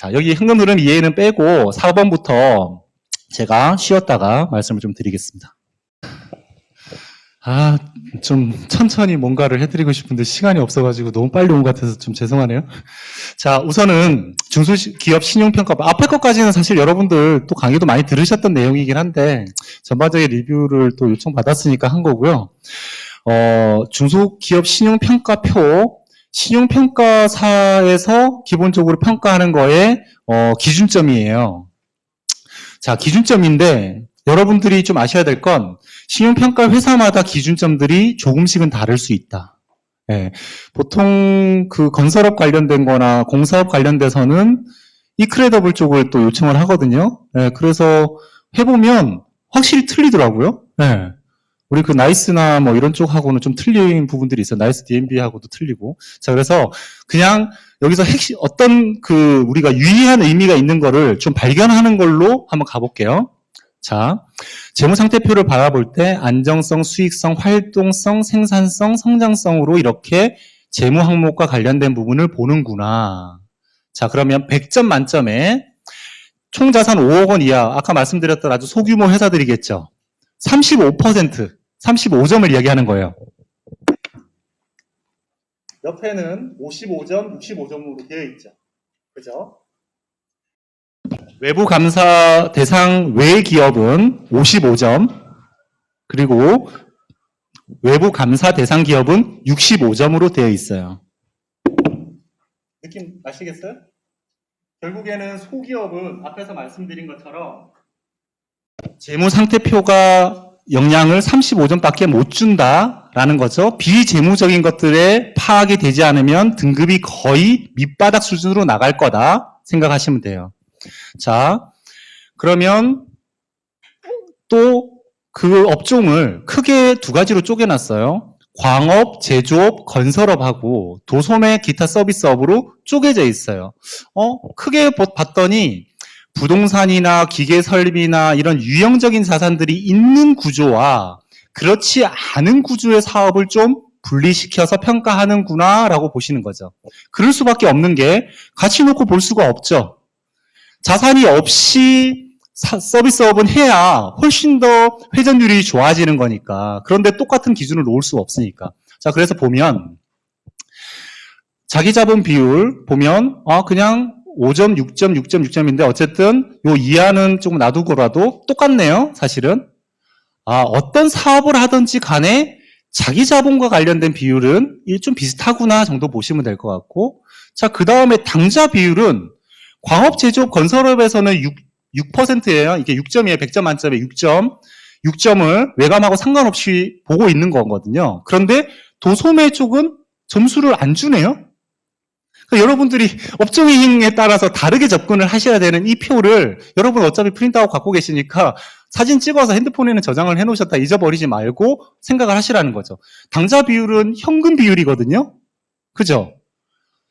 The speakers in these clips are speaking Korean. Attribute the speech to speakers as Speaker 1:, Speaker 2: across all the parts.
Speaker 1: 자, 여기 현금 흐름 이해는 빼고 4번부터 제가 쉬었다가 말씀을 좀 드리겠습니다. 좀 천천히 뭔가를 해드리고 싶은데 시간이 없어가지고 너무 빨리 온 것 같아서 좀 죄송하네요. 자, 우선은 중소기업 신용평가, 앞에 것까지는 사실 여러분들 또 강의도 많이 들으셨던 내용이긴 한데 전반적인 리뷰를 또 요청받았으니까 한 거고요. 중소기업 신용평가표, 신용평가사에서 기본적으로 평가하는 거에 기준점이에요. 자, 기준점인데 여러분들이 좀 아셔야 될 건 신용평가 회사마다 기준점들이 조금씩은 다를 수 있다. 예, 보통 그 건설업 관련된 거나 공사업 관련돼서는 이크레더블 쪽을 또 요청을 하거든요. 예, 그래서 해보면 확실히 틀리더라고요. 예, 우리 그 나이스나 뭐 이런 쪽하고는 좀 틀린 부분들이 있어요. 나이스 DMB하고도 틀리고. 자, 그래서 그냥 여기서 핵심, 어떤 그 우리가 유의한 의미가 있는 거를 좀 발견하는 걸로 한번 가볼게요. 자, 재무상태표를 바라볼 때 안정성, 수익성, 활동성, 생산성, 성장성으로 이렇게 재무 항목과 관련된 부분을 보는구나. 자, 그러면 100점 만점에 총 자산 5억 원 이하, 아까 말씀드렸던 아주 소규모 회사들이겠죠. 35%, 35점을 이야기하는 거예요. 옆에는 55점, 65점으로 되어 있죠. 그죠? 외부 감사 대상 외 기업은 55점, 그리고 외부 감사 대상 기업은 65점으로 되어 있어요. 느낌 아시겠어요? 결국에는 소기업은 앞에서 말씀드린 것처럼 재무상태표가 영향을 35점밖에 못 준다라는 거죠. 비재무적인 것들에 파악이 되지 않으면 등급이 거의 밑바닥 수준으로 나갈 거다 생각하시면 돼요. 자, 그러면 또 그 업종을 크게 두 가지로 쪼개놨어요. 광업, 제조업, 건설업하고 도소매, 기타 서비스업으로 쪼개져 있어요. 크게 봤더니 부동산이나 기계 설비나 이런 유형적인 자산들이 있는 구조와 그렇지 않은 구조의 사업을 좀 분리시켜서 평가하는구나 라고 보시는 거죠. 그럴 수밖에 없는 게 같이 놓고 볼 수가 없죠. 자산이 없이 서비스업은 해야 훨씬 더 회전율이 좋아지는 거니까. 그런데 똑같은 기준을 놓을 수 없으니까. 자, 그래서 보면 자기 자본 비율 보면 그냥 5점, 6점, 6점, 6점인데 어쨌든 요 이하는 조금 놔두고라도 똑같네요. 사실은. 어떤 사업을 하든지 간에 자기 자본과 관련된 비율은 좀 비슷하구나 정도 보시면 될 것 같고, 자, 그 다음에 당좌 비율은 광업, 제조업, 건설업에서는 6%예요. 이게 6점이에요. 100점 만점에 6점. 6점을 외감하고 상관없이 보고 있는 거거든요. 그런데 도소매 쪽은 점수를 안 주네요. 그러니까 여러분들이 업종에 따라서 다르게 접근을 하셔야 되는 이 표를 여러분 어차피 프린트아웃 갖고 계시니까 사진 찍어서 핸드폰에는 저장을 해놓으셨다 잊어버리지 말고 생각을 하시라는 거죠. 당좌 비율은 현금 비율이거든요. 그죠?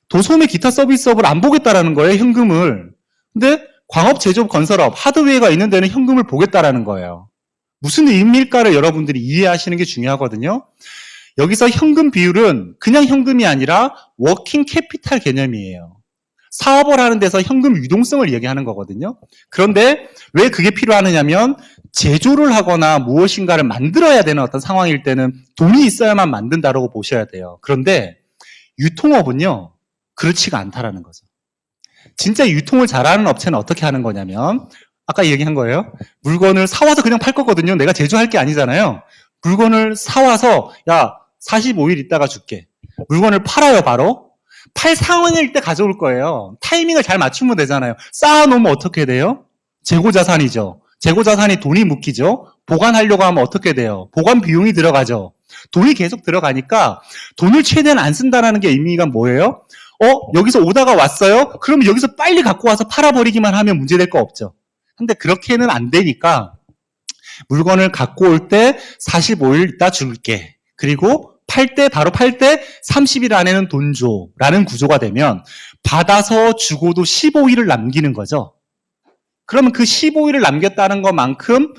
Speaker 1: 도소매 기타 서비스업을 안 보겠다라는 거예요, 현금을. 근데 광업, 제조업, 건설업, 하드웨어가 있는 데는 현금을 보겠다라는 거예요. 무슨 의미일까를 여러분들이 이해하시는 게 중요하거든요. 여기서 현금 비율은 그냥 현금이 아니라 워킹 캐피탈 개념이에요. 사업을 하는 데서 현금 유동성을 얘기하는 거거든요. 그런데 왜 그게 필요하느냐면 제조를 하거나 무엇인가를 만들어야 되는 어떤 상황일 때는 돈이 있어야만 만든다라고 보셔야 돼요. 그런데 유통업은요, 그렇지가 않다라는 거죠. 진짜 유통을 잘하는 업체는 어떻게 하는 거냐면 아까 얘기한 거예요. 물건을 사와서 그냥 팔 거거든요. 내가 제조할 게 아니잖아요. 물건을 사와서 45일 있다가 줄게. 물건을 팔아요, 바로. 팔 상황일 때 가져올 거예요. 타이밍을 잘 맞추면 되잖아요. 쌓아놓으면 어떻게 돼요? 재고자산이죠. 재고자산이 돈이 묶이죠. 보관하려고 하면 어떻게 돼요? 보관 비용이 들어가죠. 돈이 계속 들어가니까 돈을 최대한 안 쓴다는 게 의미가 뭐예요? 여기서 오다가 왔어요? 그럼 여기서 빨리 갖고 와서 팔아버리기만 하면 문제될 거 없죠. 근데 그렇게는 안 되니까 물건을 갖고 올 때 45일 있다 줄게. 그리고 바로 팔 때 30일 안에는 돈 줘라는 구조가 되면 받아서 주고도 15일을 남기는 거죠. 그러면 그 15일을 남겼다는 것만큼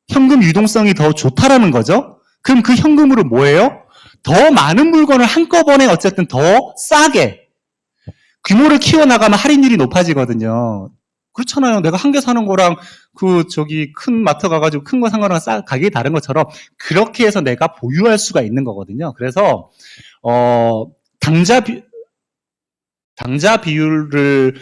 Speaker 1: 현금 유동성이 더 좋다라는 거죠. 그럼 그 현금으로 뭐예요? 더 많은 물건을 한꺼번에 어쨌든 더 싸게 규모를 키워나가면 할인율이 높아지거든요. 그렇잖아요. 내가 한 개 사는 거랑 큰 마트 가가지고 큰 거 산 거랑 가격이 다른 것처럼 그렇게 해서 내가 보유할 수가 있는 거거든요. 그래서, 당자 비율을,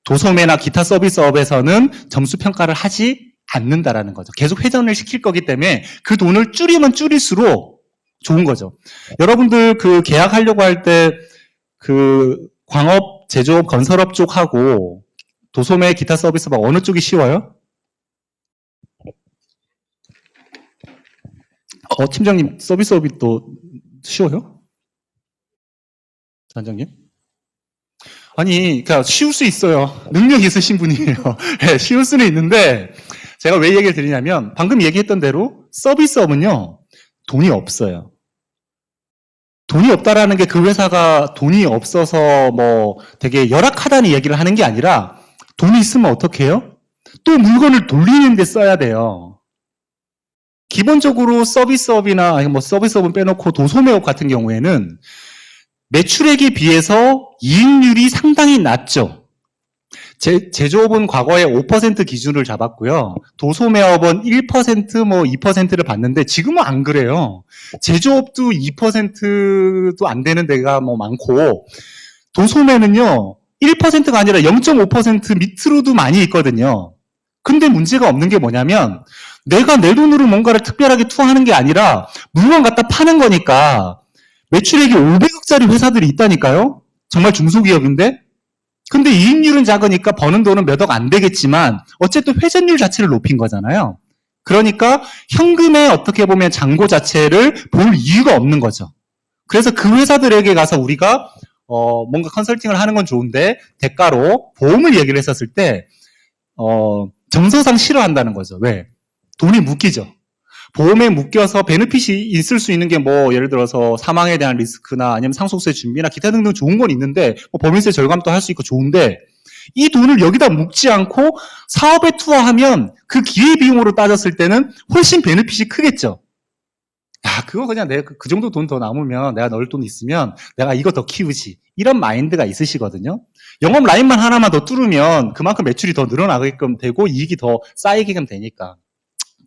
Speaker 1: 도소매나 기타 서비스업에서는 점수 평가를 하지 않는다라는 거죠. 계속 회전을 시킬 거기 때문에 그 돈을 줄이면 줄일수록 좋은 거죠. 여러분들 계약하려고 할 때 광업, 제조업, 건설업 쪽하고 도소매, 기타 서비스업 어느 쪽이 쉬워요? 팀장님, 서비스업이 또 쉬워요? 단장님? 아니, 그러니까 쉬울 수 있어요. 능력 있으신 분이에요. 네, 쉬울 수는 있는데 제가 왜 얘기를 드리냐면 방금 얘기했던 대로 서비스업은요. 돈이 없어요. 돈이 없다라는 게 그 회사가 돈이 없어서 뭐 되게 열악하다는 얘기를 하는 게 아니라 돈이 있으면 어떻게 해요? 또 물건을 돌리는 데 써야 돼요. 기본적으로 서비스업이나 아니 뭐 서비스업은 빼놓고 도소매업 같은 경우에는 매출액에 비해서 이익률이 상당히 낮죠. 제조업은 과거에 5% 기준을 잡았고요. 도소매업은 1% 뭐 2%를 봤는데 지금은 안 그래요. 제조업도 2%도 안 되는 데가 뭐 많고 도소매는요 1%가 아니라 0.5% 밑으로도 많이 있거든요. 근데 문제가 없는 게 뭐냐면 내가 내 돈으로 뭔가를 특별하게 투하하는 게 아니라 물건 갖다 파는 거니까 매출액이 500억짜리 회사들이 있다니까요. 정말 중소기업인데 근데 이익률은 작으니까 버는 돈은 몇 억 안 되겠지만 어쨌든 회전율 자체를 높인 거잖아요. 그러니까 현금의 어떻게 보면 잔고 자체를 볼 이유가 없는 거죠. 그래서 그 회사들에게 가서 우리가 뭔가 컨설팅을 하는 건 좋은데 대가로 보험을 얘기를 했었을 때 정서상 싫어한다는 거죠. 왜? 돈이 묶이죠. 보험에 묶여서 베네핏이 있을 수 있는 게 뭐 예를 들어서 사망에 대한 리스크나 아니면 상속세 준비나 기타 등등 좋은 건 있는데 뭐 법인세 절감도 할 수 있고 좋은데 이 돈을 여기다 묶지 않고 사업에 투하하면 그 기회비용으로 따졌을 때는 훨씬 베네핏이 크겠죠. 야, 그거 그냥 내가 그 정도 돈 더 남으면 내가 넣을 돈 있으면 내가 이거 더 키우지. 이런 마인드가 있으시거든요. 영업 라인만 하나만 더 뚫으면 그만큼 매출이 더 늘어나게끔 되고 이익이 더 쌓이게끔 되니까.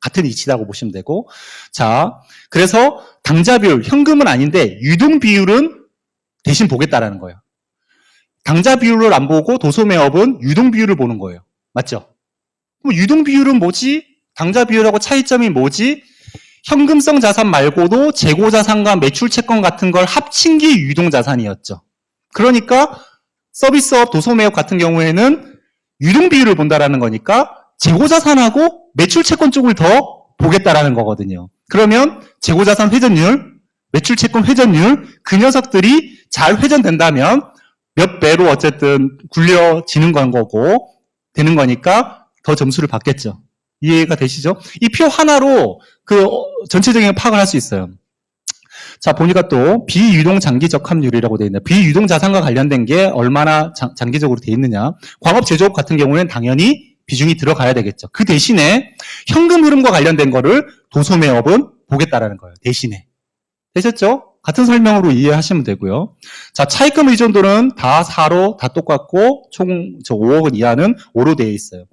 Speaker 1: 같은 이치라고 보시면 되고. 자, 그래서 당좌 비율, 현금은 아닌데 유동 비율은 대신 보겠다라는 거예요. 당좌 비율을 안 보고 도소매업은 유동 비율을 보는 거예요. 맞죠? 그럼 유동 비율은 뭐지? 당좌 비율하고 차이점이 뭐지? 현금성 자산 말고도 재고 자산과 매출 채권 같은 걸 합친 게 유동 자산이었죠. 그러니까 서비스업, 도소매업 같은 경우에는 유동 비율을 본다라는 거니까 재고 자산하고 매출 채권 쪽을 더 보겠다라는 거거든요. 그러면 재고 자산 회전율, 매출 채권 회전율 그 녀석들이 잘 회전된다면 몇 배로 어쨌든 굴려지는 건 거고 되는 거니까 더 점수를 받겠죠. 이해가 되시죠? 이 표 하나로 전체적인 파악을 할 수 있어요. 자, 보니까 또 비유동 장기 적합률이라고 되어 있네요. 비유동 자산과 관련된 게 얼마나 장기적으로 되어 있느냐. 광업 제조업 같은 경우에는 당연히 비중이 들어가야 되겠죠. 그 대신에 현금 흐름과 관련된 거를 도소매업은 보겠다라는 거예요. 대신에. 되셨죠? 같은 설명으로 이해하시면 되고요. 자, 차입금 의존도는 다 4로 다 똑같고 총 5억 원 이하는 5로 되어 있어요.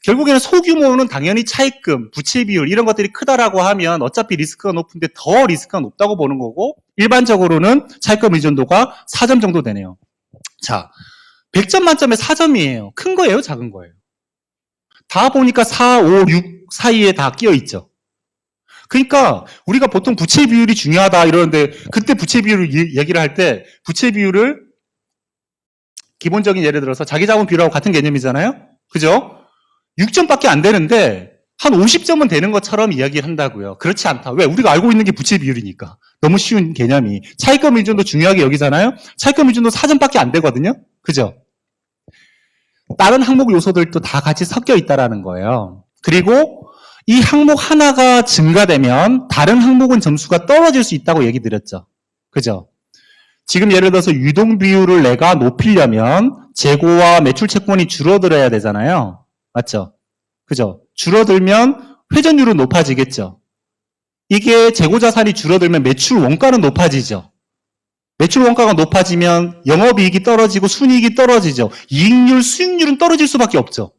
Speaker 1: 결국에는 소규모는 당연히 차입금, 부채 비율 이런 것들이 크다라고 하면 어차피 리스크가 높은데 더 리스크가 높다고 보는 거고 일반적으로는 차입금 의존도가 4점 정도 되네요. 자, 100점 만점에 4점이에요. 큰 거예요? 작은 거예요? 다 보니까 4, 5, 6 사이에 다 끼어 있죠. 그러니까 우리가 보통 부채 비율이 중요하다 이러는데 그때 부채 비율을 얘기를 할 때 부채 비율을 기본적인 예를 들어서 자기 자본 비율하고 같은 개념이잖아요. 그죠? 6점밖에 안 되는데 한 50점은 되는 것처럼 이야기를 한다고요. 그렇지 않다. 왜? 우리가 알고 있는 게 부채 비율이니까. 너무 쉬운 개념이. 차입금 의존도 중요하게 여기잖아요. 차입금 의존도 4점밖에 안 되거든요. 그죠? 다른 항목 요소들도 다 같이 섞여 있다라는 거예요. 그리고 이 항목 하나가 증가되면 다른 항목은 점수가 떨어질 수 있다고 얘기 드렸죠. 그죠? 지금 예를 들어서 유동 비율을 내가 높이려면 재고와 매출 채권이 줄어들어야 되잖아요. 맞죠? 그죠? 줄어들면 회전율은 높아지겠죠. 이게 재고 자산이 줄어들면 매출 원가는 높아지죠. 매출 원가가 높아지면 영업이익이 떨어지고 순이익이 떨어지죠. 이익률, 수익률은 떨어질 수밖에 없죠.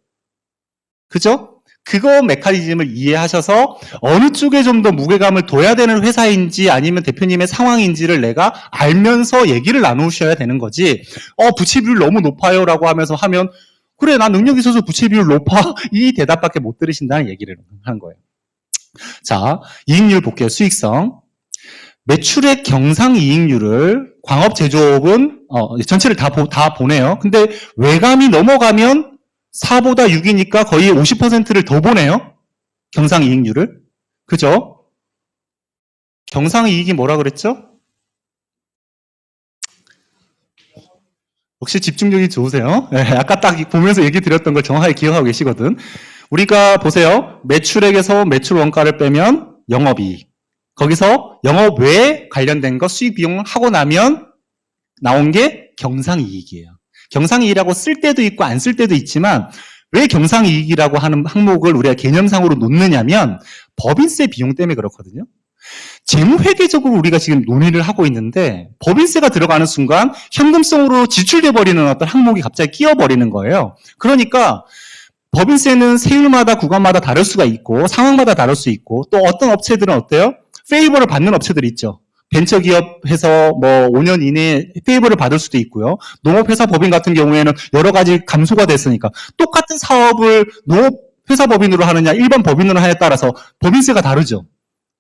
Speaker 1: 그죠? 그거 메커니즘을 이해하셔서 어느 쪽에 좀 더 무게감을 둬야 되는 회사인지 아니면 대표님의 상황인지를 내가 알면서 얘기를 나누셔야 되는 거지. 부채 비율 너무 높아요라고 하면서 하면 그래, 나 능력 있어서 부채 비율 높아. 이 대답밖에 못 들으신다는 얘기를 하는 거예요. 자, 이익률 볼게요. 수익성. 매출액 경상이익률을 광업제조업은 전체를 다 보네요. 근데 외감이 넘어가면 4보다 6이니까 거의 50%를 더 보네요. 경상이익률을. 그죠? 경상이익이 뭐라 그랬죠? 역시 집중력이 좋으세요. 네, 아까 딱 보면서 얘기 드렸던 걸 정확하게 기억하고 계시거든. 우리가 보세요. 매출액에서 매출 원가를 빼면 영업이익. 거기서 영업 외에 관련된 거 수익 비용을 하고 나면 나온 게 경상이익이에요. 경상이익이라고 쓸 때도 있고 안 쓸 때도 있지만 왜 경상이익이라고 하는 항목을 우리가 개념상으로 놓느냐면 법인세 비용 때문에 그렇거든요. 재무회계적으로 우리가 지금 논의를 하고 있는데 법인세가 들어가는 순간 현금성으로 지출돼 버리는 어떤 항목이 갑자기 끼어버리는 거예요. 그러니까 법인세는 세율마다 구간마다 다를 수가 있고 상황마다 다를 수 있고 또 어떤 업체들은 어때요? 페이버를 받는 업체들이 있죠. 벤처기업에서 뭐 5년 이내에 페이버를 받을 수도 있고요. 농업회사 법인 같은 경우에는 여러 가지 감소가 됐으니까 똑같은 사업을 농업회사 법인으로 하느냐 일반 법인으로 하느냐에 따라서 법인세가 다르죠.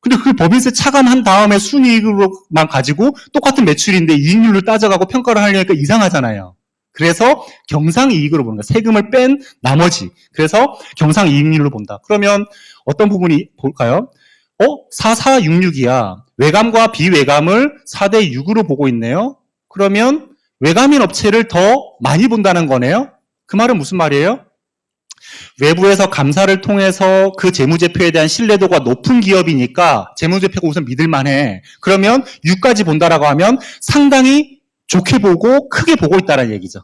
Speaker 1: 근데 그 법인세 차감한 다음에 순이익으로만 가지고 똑같은 매출인데 이익률을 따져가고 평가를 하려니까 이상하잖아요. 그래서 경상이익으로 보는 거예요. 세금을 뺀 나머지. 그래서 경상이익률로 본다. 그러면 어떤 부분이 볼까요? 4466이야. 외감과 비외감을 4대 6으로 보고 있네요. 그러면 외감인 업체를 더 많이 본다는 거네요. 그 말은 무슨 말이에요? 외부에서 감사를 통해서 그 재무제표에 대한 신뢰도가 높은 기업이니까 재무제표가 우선 믿을만해. 그러면 6까지 본다라고 하면 상당히 좋게 보고 크게 보고 있다는 얘기죠.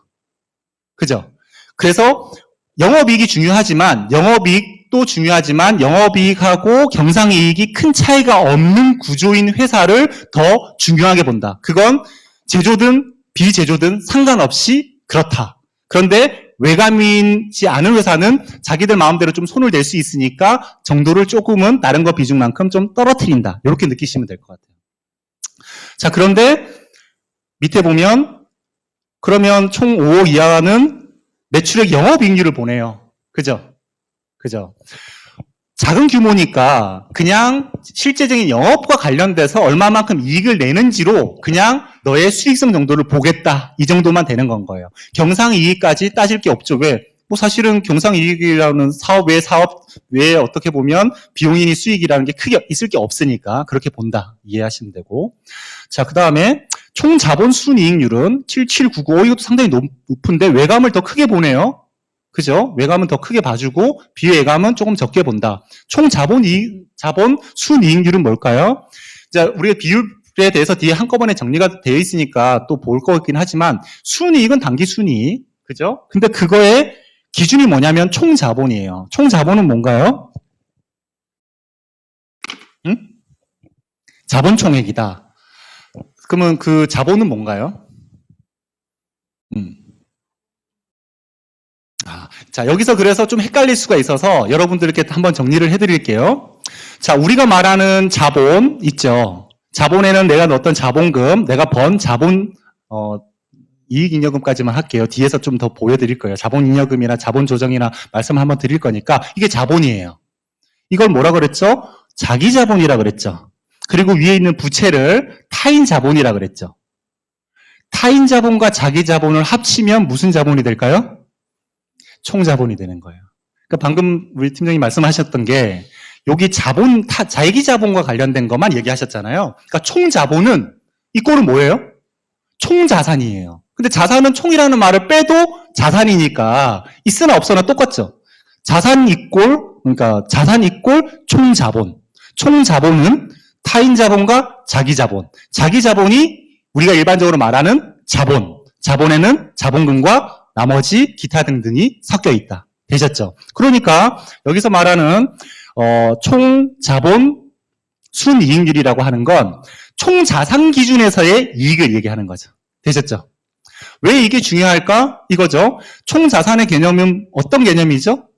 Speaker 1: 그죠? 그래서 영업이익이 중요하지만 영업이익도 중요하지만 영업이익하고 경상이익이 큰 차이가 없는 구조인 회사를 더 중요하게 본다. 그건 제조든 비제조든 상관없이 그렇다. 그런데 외감이지 않은 회사는 자기들 마음대로 좀 손을 댈 수 있으니까 정도를 조금은 다른 거 비중만큼 좀 떨어뜨린다. 이렇게 느끼시면 될 것 같아요. 자, 그런데 밑에 보면 그러면 총 5억 이하는 매출액 영업이익률을 보내요. 그죠? 그죠? 작은 규모니까 그냥 실제적인 영업과 관련돼서 얼마만큼 이익을 내는지로 그냥 너의 수익성 정도를 보겠다. 이 정도만 되는 건 거예요. 경상이익까지 따질 게 없죠. 왜? 뭐 사실은 경상이익이라는 사업 외에 어떻게 보면 비용이니 수익이라는 게 크게 있을 게 없으니까 그렇게 본다. 이해하시면 되고. 자, 그 다음에 총 자본 순이익률은 7799. 이것도 상당히 높은데 외감을 더 크게 보네요. 그죠? 외감은 더 크게 봐주고 비외감은 조금 적게 본다. 총 자본 순이익률은 뭘까요? 자, 우리가 비율에 대해서 뒤에 한꺼번에 정리가 되어 있으니까 또 볼 거 같긴 하지만 순이익은 단기 순이익. 그죠? 근데 그거의 기준이 뭐냐면 총 자본이에요. 총 자본은 뭔가요? 응? 자본 총액이다. 그러면 그 자본은 뭔가요? 자, 여기서 그래서 좀 헷갈릴 수가 있어서 여러분들께 한번 정리를 해드릴게요. 자, 우리가 말하는 자본 있죠. 자본에는 내가 넣었던 자본금, 내가 번 자본, 이익잉여금까지만 할게요. 뒤에서 좀 더 보여드릴 거예요. 자본잉여금이나 자본조정이나 말씀 한번 드릴 거니까 이게 자본이에요. 이걸 뭐라 그랬죠? 자기자본이라 그랬죠. 그리고 위에 있는 부채를 타인자본이라 그랬죠. 타인자본과 자기자본을 합치면 무슨 자본이 될까요? 총자본이 되는 거예요. 그러니까 방금 우리 팀장님 말씀하셨던 게 여기 자기자본과 관련된 것만 얘기하셨잖아요. 그러니까 총자본은 이 꼴은 뭐예요? 총자산이에요. 근데 자산은 총이라는 말을 빼도 자산이니까 있으나 없으나 똑같죠. 자산 이꼴 그러니까 자산 이꼴 총자본. 총자본은 타인자본과 자기자본. 자기자본이 우리가 일반적으로 말하는 자본. 자본에는 자본금과 나머지 기타 등등이 섞여 있다. 되셨죠? 그러니까 여기서 말하는 총 자본 순이익률이라고 하는 건 총 자산 기준에서의 이익을 얘기하는 거죠. 되셨죠? 왜 이게 중요할까? 이거죠. 총 자산의 개념은 어떤 개념이죠?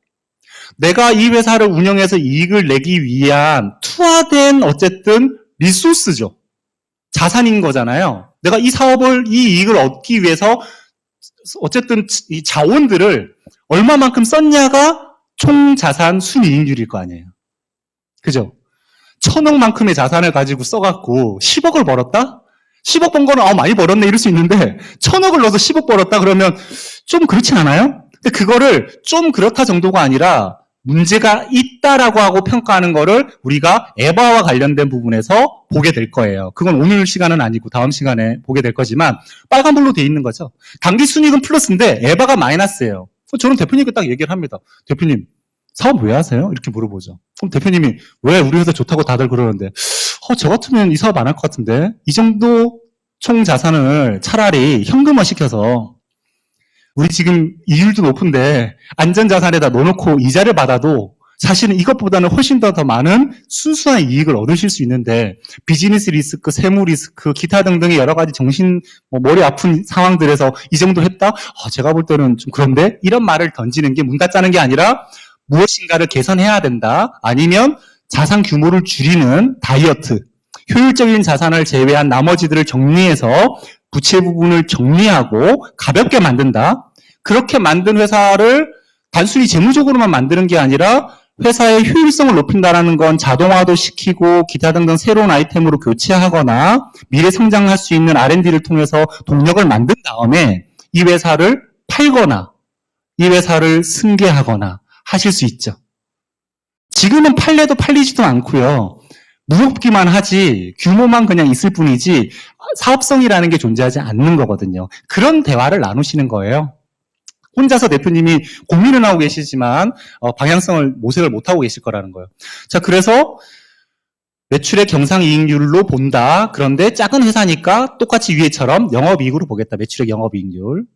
Speaker 1: 내가 이 회사를 운영해서 이익을 내기 위한 투하된 어쨌든 리소스죠. 자산인 거잖아요. 내가 이 사업을, 이 이익을 얻기 위해서 어쨌든 이 자원들을 얼마만큼 썼냐가 총 자산 순이익률일 거 아니에요. 그죠? 1,000억만큼의 자산을 가지고 써갖고 10억을 벌었다? 10억 번 거는 많이 벌었네 이럴 수 있는데 1,000억을 넣어서 10억 벌었다 그러면 좀 그렇지 않아요? 근데 그거를 좀 그렇다 정도가 아니라 문제가 있다라고 하고 평가하는 거를 우리가 에바와 관련된 부분에서 보게 될 거예요. 그건 오늘 시간은 아니고 다음 시간에 보게 될 거지만 빨간불로 돼 있는 거죠. 당기 순이익은 플러스인데 에바가 마이너스예요. 저는 대표님께 딱 얘기를 합니다. 대표님 사업 왜 하세요? 이렇게 물어보죠. 그럼 대표님이 왜 우리 회사 좋다고 다들 그러는데 저 같으면 이 사업 안 할 것 같은데 이 정도 총 자산을 차라리 현금화 시켜서 우리 지금 이율도 높은데 안전자산에다 넣어놓고 이자를 받아도 사실은 이것보다는 훨씬 더 많은 순수한 이익을 얻으실 수 있는데 비즈니스 리스크, 세무 리스크, 기타 등등의 여러 가지 정신, 머리 아픈 상황들에서 이 정도 했다? 제가 볼 때는 좀 그런데? 이런 말을 던지는 게 문 닫자는 게 아니라 무엇인가를 개선해야 된다. 아니면 자산 규모를 줄이는 다이어트, 효율적인 자산을 제외한 나머지들을 정리해서 부채 부분을 정리하고 가볍게 만든다. 그렇게 만든 회사를 단순히 재무적으로만 만드는 게 아니라 회사의 효율성을 높인다는 건 자동화도 시키고 기타 등등 새로운 아이템으로 교체하거나 미래 성장할 수 있는 R&D를 통해서 동력을 만든 다음에 이 회사를 팔거나 이 회사를 승계하거나 하실 수 있죠. 지금은 팔려도 팔리지도 않고요. 무겁기만 하지 규모만 그냥 있을 뿐이지 사업성이라는 게 존재하지 않는 거거든요. 그런 대화를 나누시는 거예요. 혼자서 대표님이 고민은 하고 계시지만 방향성을 모색을 못하고 계실 거라는 거예요. 자, 그래서 매출의 경상이익률로 본다. 그런데 작은 회사니까 똑같이 위에처럼 영업이익으로 보겠다. 매출의 영업이익률.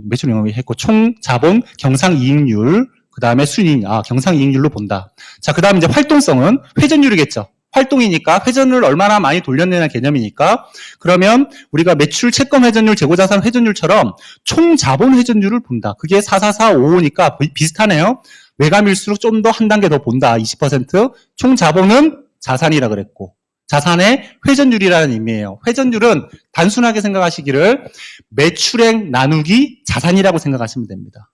Speaker 1: 매출 영업이익 했고 총 자본 경상이익률. 그 다음에 순이익, 경상이익률로 본다. 자, 그 다음 이제 활동성은 회전율이겠죠. 활동이니까 회전을 얼마나 많이 돌렸느냐 개념이니까 그러면 우리가 매출 채권 회전율, 재고자산 회전율처럼 총 자본 회전율을 본다. 그게 44455니까 비슷하네요. 외감일수록 좀 더 한 단계 더 본다. 20%. 총 자본은 자산이라 그랬고 자산의 회전율이라는 의미예요. 회전율은 단순하게 생각하시기를 매출액 나누기 자산이라고 생각하시면 됩니다.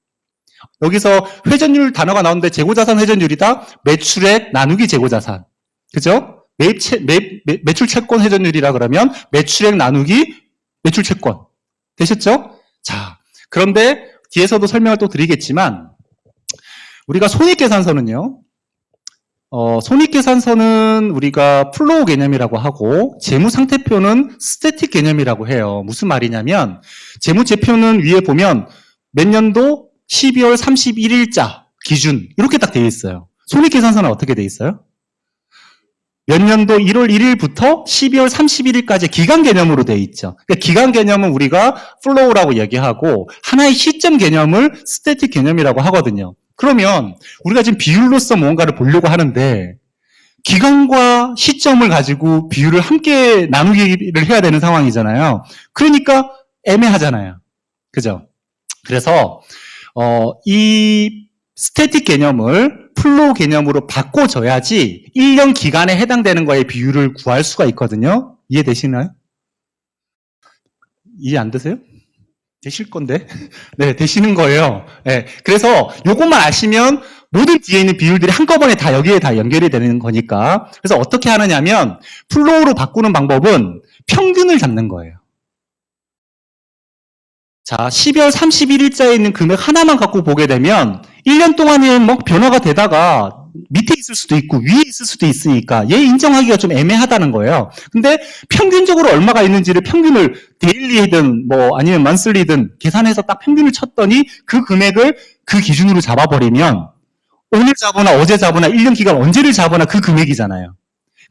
Speaker 1: 여기서 회전율 단어가 나오는데 재고자산 회전율이다. 매출액 나누기 재고자산. 그죠? 매출 채권 회전율이라 그러면 매출액 나누기 매출 채권. 되셨죠? 자, 그런데 뒤에서도 설명을 또 드리겠지만 우리가 손익계산서는요. 손익계산서는 우리가 플로우 개념이라고 하고 재무상태표는 스태틱 개념이라고 해요. 무슨 말이냐면 재무제표는 위에 보면 몇 년도 12월 31일자 기준 이렇게 딱 되어 있어요. 손익계산서는 어떻게 되어 있어요? 몇 년도 1월 1일부터 12월 31일까지 기간 개념으로 되어 있죠. 그러니까 기간 개념은 우리가 플로우라고 얘기하고 하나의 시점 개념을 스태틱 개념이라고 하거든요. 그러면 우리가 지금 비율로서 무언가를 보려고 하는데 기간과 시점을 가지고 비율을 함께 나누기를 해야 되는 상황이잖아요. 그러니까 애매하잖아요. 그죠? 그래서 이 스태틱 개념을 플로우 개념으로 바꿔줘야지 1년 기간에 해당되는 거에 비율을 구할 수가 있거든요. 이해되시나요? 이해 안 되세요? 되실 건데. 네, 되시는 거예요. 네, 그래서 요것만 아시면 모든 뒤에 있는 비율들이 한꺼번에 다 여기에 다 연결이 되는 거니까. 그래서 어떻게 하느냐면 플로우로 바꾸는 방법은 평균을 잡는 거예요. 자, 12월 31일자에 있는 금액 하나만 갖고 보게 되면 1년 동안에 뭐 변화가 되다가 밑에 있을 수도 있고 위에 있을 수도 있으니까 얘 인정하기가 좀 애매하다는 거예요. 근데 평균적으로 얼마가 있는지를 평균을 데일리든 뭐 아니면 만슬리든 계산해서 딱 평균을 쳤더니 그 금액을 그 기준으로 잡아버리면 오늘 잡으나 어제 잡으나 1년 기간 언제를 잡으나 그 금액이잖아요.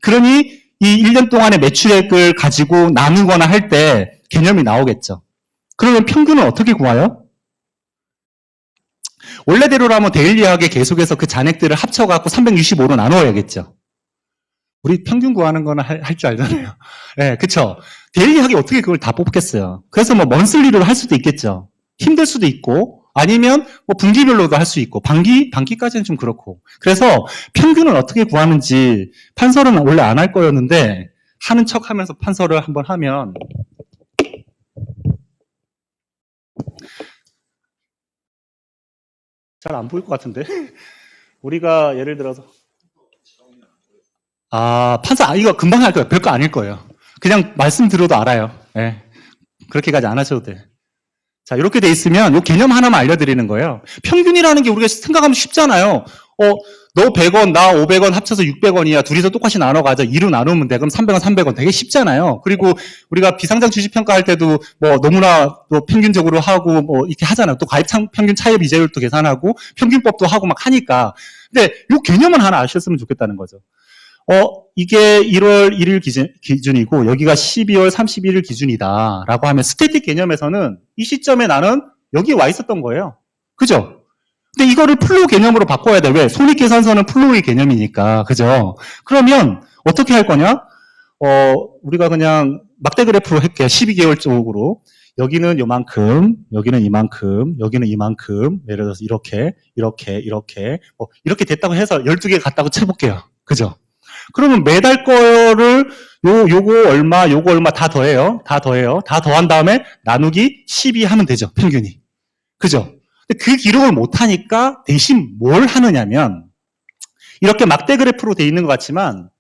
Speaker 1: 그러니 이 1년 동안의 매출액을 가지고 나누거나 할 때 개념이 나오겠죠. 그러면 평균은 어떻게 구해요? 원래대로라면 데일리하게 계속해서 그 잔액들을 합쳐갖고 365로 나누어야겠죠. 우리 평균 구하는 거는 할 줄 알잖아요. 네, 그쵸. 데일리하게 어떻게 그걸 다 뽑겠어요. 그래서 뭐 먼슬리로 할 수도 있겠죠. 힘들 수도 있고, 아니면 뭐 분기별로도 할 수 있고, 반기까지는 좀 그렇고. 그래서 평균을 어떻게 구하는지 판서는 원래 안 할 거였는데, 하는 척 하면서 판서를 한번 하면, 잘 안 보일 것 같은데? 우리가 예를 들어서, 이거 금방 할 거예요. 별거 아닐 거예요. 그냥 말씀 들어도 알아요. 네. 그렇게까지 안 하셔도 돼. 자, 이렇게 돼 있으면 이 개념 하나만 알려드리는 거예요. 평균이라는 게 우리가 생각하면 쉽잖아요. 너 100원, 나 500원 합쳐서 600원이야. 둘이서 똑같이 나눠 가자. 2로 나누면 돼. 그럼 300원, 300원. 되게 쉽잖아요. 그리고 우리가 비상장 주식평가 할 때도 뭐 너무나 또 평균적으로 하고 뭐 이렇게 하잖아요. 또 가입 평균 차입 이자율도 계산하고 평균법도 하고 막 하니까. 근데 이 개념은 하나 아셨으면 좋겠다는 거죠. 이게 1월 1일 기준이고 여기가 12월 31일 기준이다 라고 하면 스태틱 개념에서는 이 시점에 나는 여기 와 있었던 거예요. 그죠? 근데 이거를 플로우 개념으로 바꿔야 돼. 왜? 손익계산서는 플로우의 개념이니까. 그죠? 그러면 어떻게 할 거냐? 우리가 그냥 막대 그래프로 할게요. 12개월 쪽으로. 여기는 요만큼, 여기는 이만큼, 여기는 이만큼. 예를 들어서 이렇게, 이렇게, 이렇게. 이렇게 됐다고 해서 12개 갔다고 쳐볼게요. 그죠? 그러면 매달 거를 요거 얼마 다 더해요. 다 더한 다음에 나누기 12 하면 되죠. 평균이. 그죠? 근데 그 기록을 못 하니까 대신 뭘 하느냐면 이렇게 막대 그래프로 돼 있는 것 같지만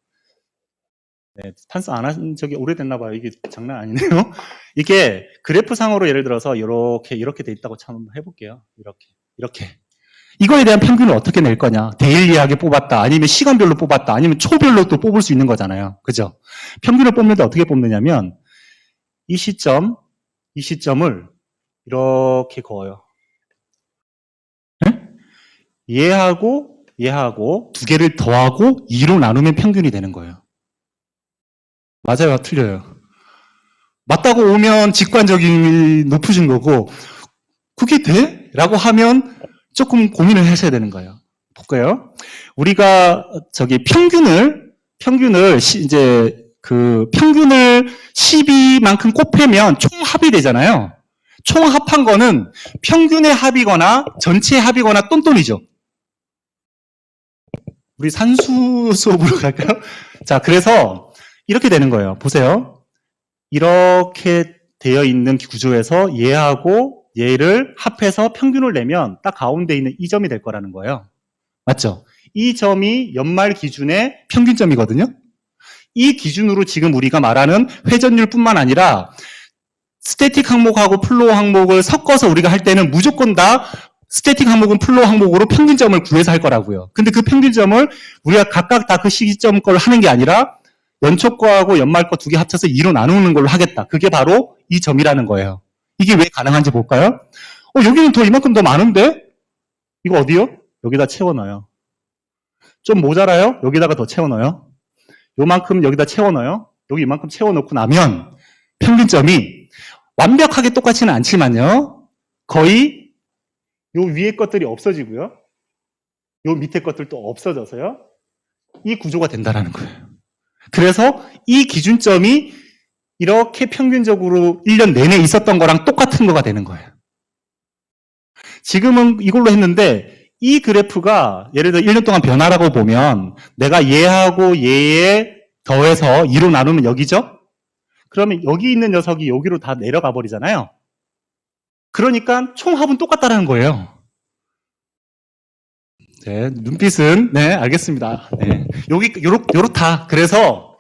Speaker 1: 판서 안 한 적이 오래됐나 봐요. 이게 장난 아니네요. 이게 그래프 상으로 예를 들어서 이렇게 돼 있다고 참 해볼게요. 이렇게. 이거에 대한 평균을 어떻게 낼 거냐? 데일리하게 뽑았다, 아니면 시간별로 뽑았다, 아니면 초별로 또 뽑을 수 있는 거잖아요. 그죠? 평균을 뽑는데 어떻게 뽑느냐면 이 시점을 이렇게 그어요. 네? 얘하고 두 개를 더하고 2로 나누면 평균이 되는 거예요. 맞아요, 틀려요? 맞다고 오면 직관적인 높으신 거고 그게 돼? 라고 하면 조금 고민을 하셔야 되는 거예요. 볼까요? 우리가 평균을 이제 평균을 12만큼 곱하면 총합이 되잖아요. 총합한 거는 평균의 합이거나 전체의 합이거나 똔똔이죠. 우리 산수 수업으로 갈까요? 자, 그래서 이렇게 되는 거예요. 보세요. 이렇게 되어 있는 구조에서 얘하고 얘를 합해서 평균을 내면 딱 가운데 있는 이 점이 될 거라는 거예요. 맞죠? 이 점이 연말 기준의 평균점이거든요. 이 기준으로 지금 우리가 말하는 회전율뿐만 아니라 스태틱 항목하고 플로우 항목을 섞어서 우리가 할 때는 무조건 다 스태틱 항목은 플로우 항목으로 평균점을 구해서 할 거라고요. 근데 그 평균점을 우리가 각각 다 그 시기점 걸 하는 게 아니라 연초 거하고 연말 거 두 개 합쳐서 2로 나누는 걸로 하겠다. 그게 바로 이 점이라는 거예요. 이게 왜 가능한지 볼까요? 여기는 이만큼 더 많은데? 이거 어디요? 여기다 채워넣어요. 좀 모자라요? 여기다가 더 채워넣어요. 요만큼 여기다 채워넣어요. 여기 이만큼 채워넣고 나면 평균점이 완벽하게 똑같지는 않지만요. 거의 요 위에 것들이 없어지고요. 요 밑에 것들도 없어져서요. 이 구조가 된다는 거예요. 그래서 이 기준점이 이렇게 평균적으로 1년 내내 있었던 거랑 똑같은 거가 되는 거예요. 지금은 이걸로 했는데 이 그래프가 예를 들어 1년 동안 변화라고 보면 내가 얘하고 얘에 더해서 2로 나누면 여기죠? 그러면 여기 있는 녀석이 여기로 다 내려가 버리잖아요. 그러니까 총합은 똑같다는 거예요. 네, 눈빛은 네, 알겠습니다. 네. 요렇다. 그래서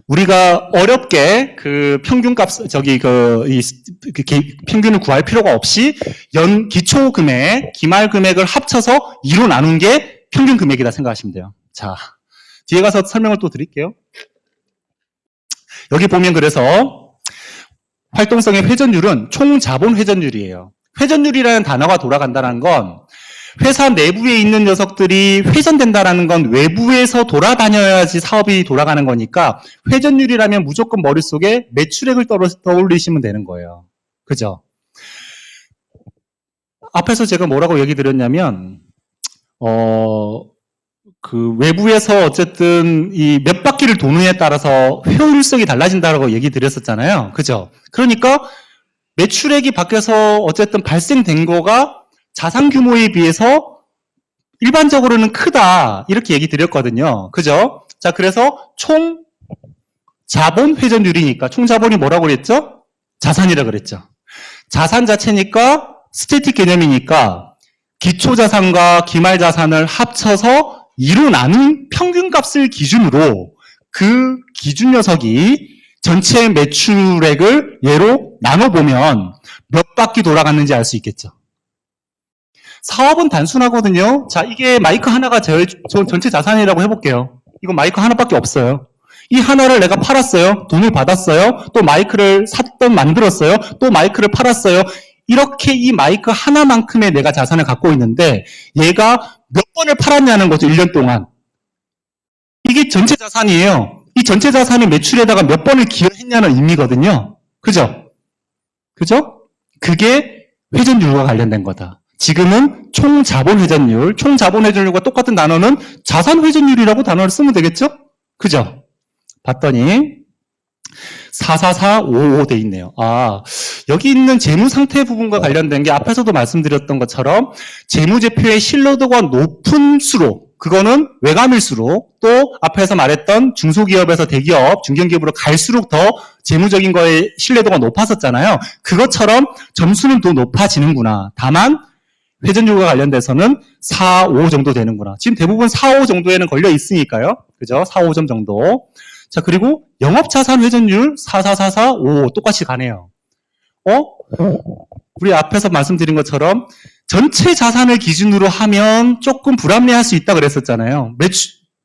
Speaker 1: 우리가 어렵게 그 평균값 평균을 구할 필요가 없이 기초 금액, 기말 금액을 합쳐서 2로 나눈 게 평균 금액이다 생각하시면 돼요. 자, 뒤에 가서 설명을 또 드릴게요. 여기 보면 그래서 활동성의 회전율은 총 자본 회전율이에요. 회전율이라는 단어가 돌아간다는 건 회사 내부에 있는 녀석들이 회전된다는 건 외부에서 돌아다녀야지 사업이 돌아가는 거니까 회전율이라면 무조건 머릿속에 매출액을 떠올리시면 되는 거예요. 그죠? 앞에서 제가 뭐라고 얘기 드렸냐면 그 외부에서 어쨌든 이 몇 바퀴를 도느냐에 따라서 효율성이 달라진다고 얘기 드렸었잖아요. 그죠? 그러니까 매출액이 밖에서 어쨌든 발생된 거가 자산 규모에 비해서 일반적으로는 크다. 이렇게 얘기 드렸거든요. 그죠? 자, 그래서 총 자본 회전율이니까 총 자본이 뭐라고 그랬죠? 자산이라 그랬죠. 자산 자체니까 스태틱 개념이니까 기초 자산과 기말 자산을 합쳐서 2로 나눈 평균값을 기준으로 그 기준 녀석이 전체 매출액을 얘로 나눠보면 몇 바퀴 돌아갔는지 알 수 있겠죠. 사업은 단순하거든요. 자, 이게 마이크 하나가 전체 자산이라고 해볼게요. 이거 마이크 하나밖에 없어요. 이 하나를 내가 팔았어요. 돈을 받았어요. 또 마이크를 샀던 만들었어요. 또 마이크를 팔았어요. 이렇게 이 마이크 하나만큼의 내가 자산을 갖고 있는데 얘가 몇 번을 팔았냐는 거죠. 1년 동안. 이게 전체 자산이에요. 이 전체 자산이 매출에다가 몇 번을 기여했냐는 의미거든요. 그죠? 그죠? 그게 회전율과 관련된 거다. 지금은 총 자본 회전율, 총 자본 회전율과 똑같은 단어는 자산 회전율이라고 단어를 쓰면 되겠죠? 그죠? 봤더니 44455 돼 있네요. 아, 여기 있는 재무 상태 부분과 관련된 게 앞에서도 말씀드렸던 것처럼 재무제표의 신뢰도가 높은 수록, 그거는 외감일수록, 또 앞에서 말했던 중소기업에서 대기업, 중견기업으로 갈수록 더 재무적인 거에 신뢰도가 높았었잖아요. 그것처럼 점수는 더 높아지는구나. 다만 회전율과 관련돼서는 4, 5 정도 되는구나. 지금 대부분 4, 5 정도에는 걸려 있으니까요. 그죠? 4, 5점 정도. 자, 그리고 영업자산 회전율 4, 4, 4, 4, 5 똑같이 가네요. 우리 앞에서 말씀드린 것처럼 전체 자산을 기준으로 하면 조금 불합리할 수 있다 그랬었잖아요.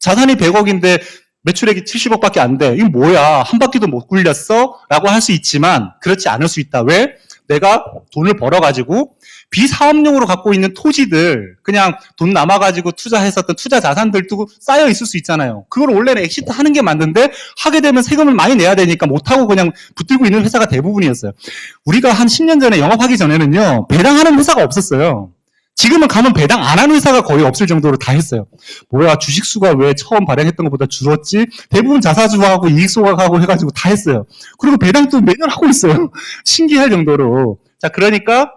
Speaker 1: 자산이 100억인데 매출액이 70억밖에 안 돼. 이거 뭐야? 한 바퀴도 못 굴렸어? 라고 할 수 있지만 그렇지 않을 수 있다. 왜? 내가 돈을 벌어가지고 비사업용으로 갖고 있는 토지들, 그냥 돈 남아가지고 투자했었던 투자 자산들도 쌓여 있을 수 있잖아요. 그걸 원래는 엑시트 하는 게 맞는데 하게 되면 세금을 많이 내야 되니까 못하고 그냥 붙들고 있는 회사가 대부분이었어요. 우리가 한 10년 전에 영업하기 전에는요, 배당하는 회사가 없었어요. 지금은 가면 배당 안 하는 회사가 거의 없을 정도로 다 했어요. 뭐야, 주식수가 왜 처음 발행했던 것보다 줄었지? 대부분 자사주하고 이익소각하고 해가지고 다 했어요. 그리고 배당도 매년 하고 있어요. 신기할 정도로. 자, 그러니까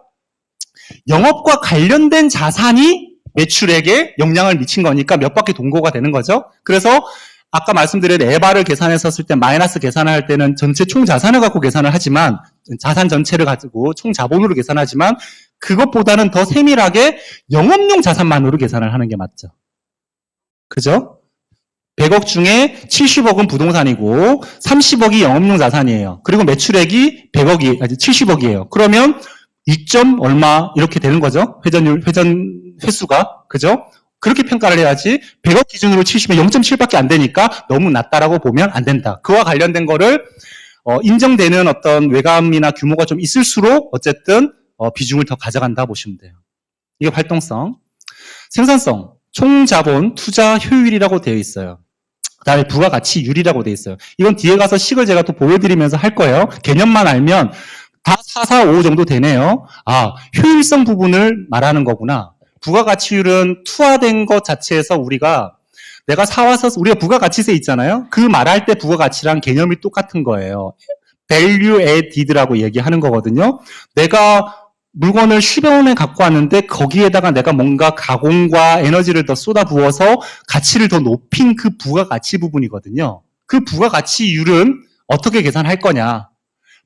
Speaker 1: 영업과 관련된 자산이 매출액에 영향을 미친 거니까 몇 바퀴 동거가 되는 거죠. 그래서 아까 말씀드린 에바를 계산했었을 때 마이너스 계산을 할 때는 전체 총 자산을 갖고 계산을 하지만 자산 전체를 가지고 총 자본으로 계산하지만 그것보다는 더 세밀하게 영업용 자산만으로 계산을 하는 게 맞죠. 그죠? 100억 중에 70억은 부동산이고 30억이 영업용 자산이에요. 그리고 매출액이 100억이 70억이에요. 그러면 2점 얼마 이렇게 되는 거죠. 회전 횟수가. 그죠? 그렇게 평가를 해야지 100억 기준으로 70에 0.7밖에 안 되니까 너무 낮다라고 보면 안 된다. 그와 관련된 거를 인정되는 어떤 외감이나 규모가 좀 있을수록 어쨌든 비중을 더 가져간다 보시면 돼요. 이게 활동성. 생산성, 총자본, 투자 효율이라고 되어 있어요. 그 다음에 부가가치율이라고 되어 있어요. 이건 뒤에 가서 식을 제가 또 보여드리면서 할 거예요. 개념만 알면 다 4, 4, 5 정도 되네요. 아, 효율성 부분을 말하는 거구나. 부가가치율은 투하된 것 자체에서 우리가 내가 사와서 우리가 부가가치세 있잖아요. 그 말할 때 부가가치랑 개념이 똑같은 거예요. value added라고 얘기하는 거거든요. 내가 물건을 10여 원에 갖고 왔는데 거기에다가 내가 뭔가 가공과 에너지를 더 쏟아부어서 가치를 더 높인 그 부가가치 부분이거든요. 그 부가가치율은 어떻게 계산할 거냐.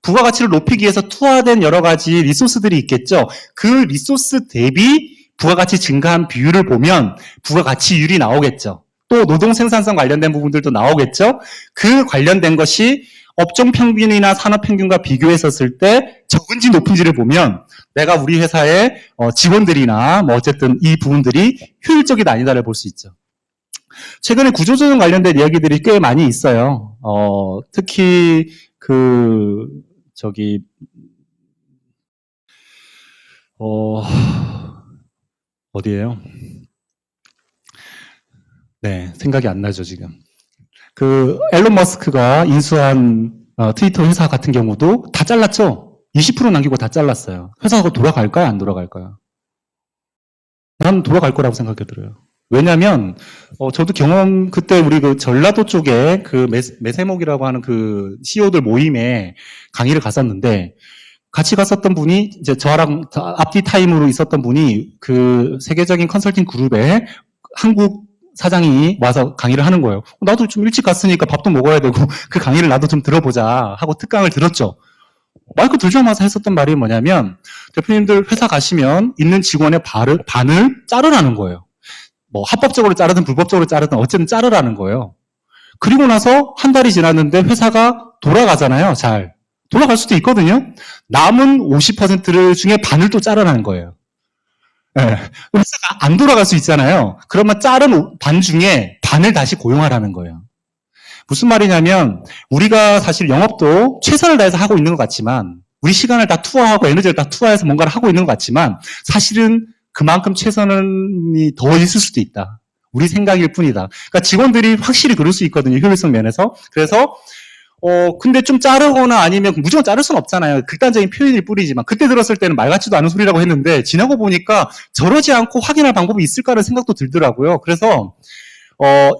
Speaker 1: 부가가치를 높이기 위해서 투하된 여러 가지 리소스들이 있겠죠. 그 리소스 대비 부가가치 증가한 비율을 보면 부가가치율이 나오겠죠. 또 노동 생산성 관련된 부분들도 나오겠죠. 그 관련된 것이 업종 평균이나 산업 평균과 비교했었을 때 적은지 높은지를 보면 내가 우리 회사의 직원들이나 뭐 어쨌든 이 부분들이 효율적이다 아니다를 볼 수 있죠. 최근에 구조조정 관련된 이야기들이 꽤 많이 있어요. 특히 어디예요? 네, 생각이 안 나죠, 지금. 앨런 머스크가 인수한 트위터 회사 같은 경우도 다 잘랐죠? 20% 남기고 다 잘랐어요. 회사가 돌아갈까요? 안 돌아갈까요? 난 돌아갈 거라고 생각이 들어요. 왜냐면, 저도 경험, 그때 우리 그 전라도 쪽에 그 매세목이라고 하는 그 CEO들 모임에 강의를 갔었는데, 같이 갔었던 분이, 이제 저랑 앞뒤 타임으로 있었던 분이 그 세계적인 컨설팅 그룹에 한국 사장이 와서 강의를 하는 거예요. 나도 좀 일찍 갔으니까 밥도 먹어야 되고, 그 강의를 나도 좀 들어보자 하고 특강을 들었죠. 마이크 들자마자 했었던 말이 뭐냐면, 대표님들 회사 가시면 있는 직원의 반을 자르라는 거예요. 뭐 합법적으로 자르든 불법적으로 자르든 어쨌든 자르라는 거예요. 그리고 나서 한 달이 지났는데 회사가 돌아가잖아요. 잘. 돌아갈 수도 있거든요. 남은 50%를 중에 반을 또 자르라는 거예요. 네. 회사가 안 돌아갈 수 있잖아요. 그러면 자른 반 중에 반을 다시 고용하라는 거예요. 무슨 말이냐면 우리가 사실 영업도 최선을 다해서 하고 있는 것 같지만 우리 시간을 다 투하하고 에너지를 다 투하해서 뭔가를 하고 있는 것 같지만 사실은 그만큼 최선이 더 있을 수도 있다. 우리 생각일 뿐이다. 그러니까 직원들이 확실히 그럴 수 있거든요. 효율성 면에서. 그래서 근데 좀 자르거나 아니면 무조건 자를 수는 없잖아요. 극단적인 표현일 뿐이지만 그때 들었을 때는 말 같지도 않은 소리라고 했는데 지나고 보니까 저러지 않고 확인할 방법이 있을까라는 생각도 들더라고요. 그래서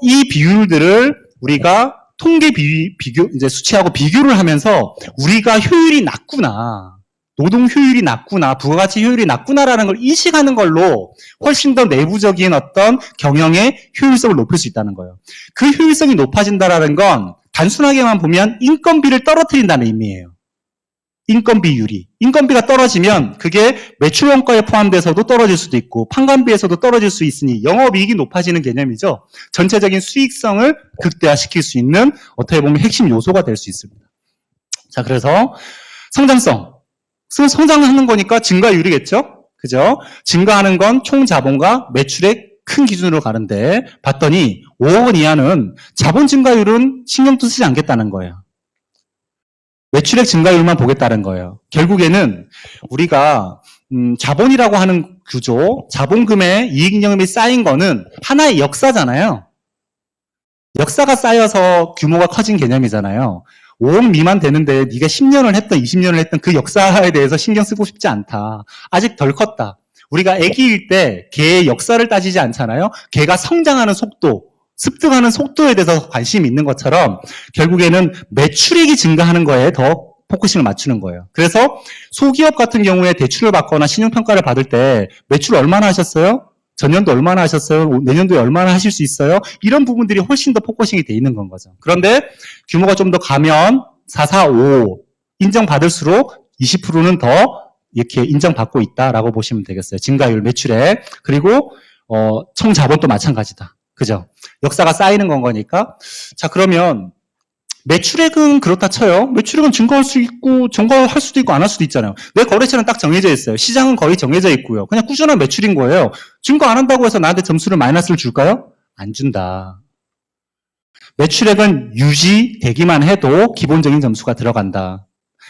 Speaker 1: 이 비율들을 우리가 통계 비교 이제 수치하고 비교를 하면서 우리가 효율이 낮구나. 노동 효율이 낮구나, 부가가치 효율이 낮구나라는 걸 인식하는 걸로 훨씬 더 내부적인 어떤 경영의 효율성을 높일 수 있다는 거예요. 그 효율성이 높아진다는 건 단순하게만 보면 인건비를 떨어뜨린다는 의미예요. 인건비율이. 인건비가 떨어지면 그게 매출 원가에 포함돼서도 떨어질 수도 있고 판관비에서도 떨어질 수 있으니 영업이익이 높아지는 개념이죠. 전체적인 수익성을 극대화시킬 수 있는 어떻게 보면 핵심 요소가 될 수 있습니다. 자, 그래서 성장성. 성장하는 거니까 증가율이겠죠? 그죠? 증가하는 건 총 자본과 매출의 큰 기준으로 가는데 봤더니 5억 원 이하는 자본 증가율은 신경도 쓰지 않겠다는 거예요. 매출액 증가율만 보겠다는 거예요. 결국에는 우리가 자본이라고 하는 구조, 자본금의 이익잉여금이 쌓인 거는 하나의 역사잖아요. 역사가 쌓여서 규모가 커진 개념이잖아요. 5억 미만 되는데 네가 10년을 했던 20년을 했던 그 역사에 대해서 신경 쓰고 싶지 않다. 아직 덜 컸다. 우리가 아기일 때 개의 역사를 따지지 않잖아요. 개가 성장하는 속도, 습득하는 속도에 대해서 관심이 있는 것처럼 결국에는 매출액이 증가하는 거에 더 포커싱을 맞추는 거예요. 그래서 소기업 같은 경우에 대출을 받거나 신용평가를 받을 때 매출 얼마나 하셨어요? 전년도 얼마나 하셨어요? 내년도에 얼마나 하실 수 있어요? 이런 부분들이 훨씬 더 포커싱이 돼 있는 건 거죠. 그런데 규모가 좀 더 가면 4, 4, 5 인정받을수록 20%는 더 이렇게 인정받고 있다라고 보시면 되겠어요. 증가율, 매출액. 그리고 총 자본도 마찬가지다. 그죠? 역사가 쌓이는 건 거니까. 자, 그러면 매출액은 그렇다 쳐요. 매출액은 증가할 수 있고 증가할 수도 있고 안 할 수도 있잖아요. 내 거래처는 딱 정해져 있어요. 시장은 거의 정해져 있고요. 그냥 꾸준한 매출인 거예요. 증가 안 한다고 해서 나한테 점수를 마이너스를 줄까요? 안 준다. 매출액은 유지되기만 해도 기본적인 점수가 들어간다.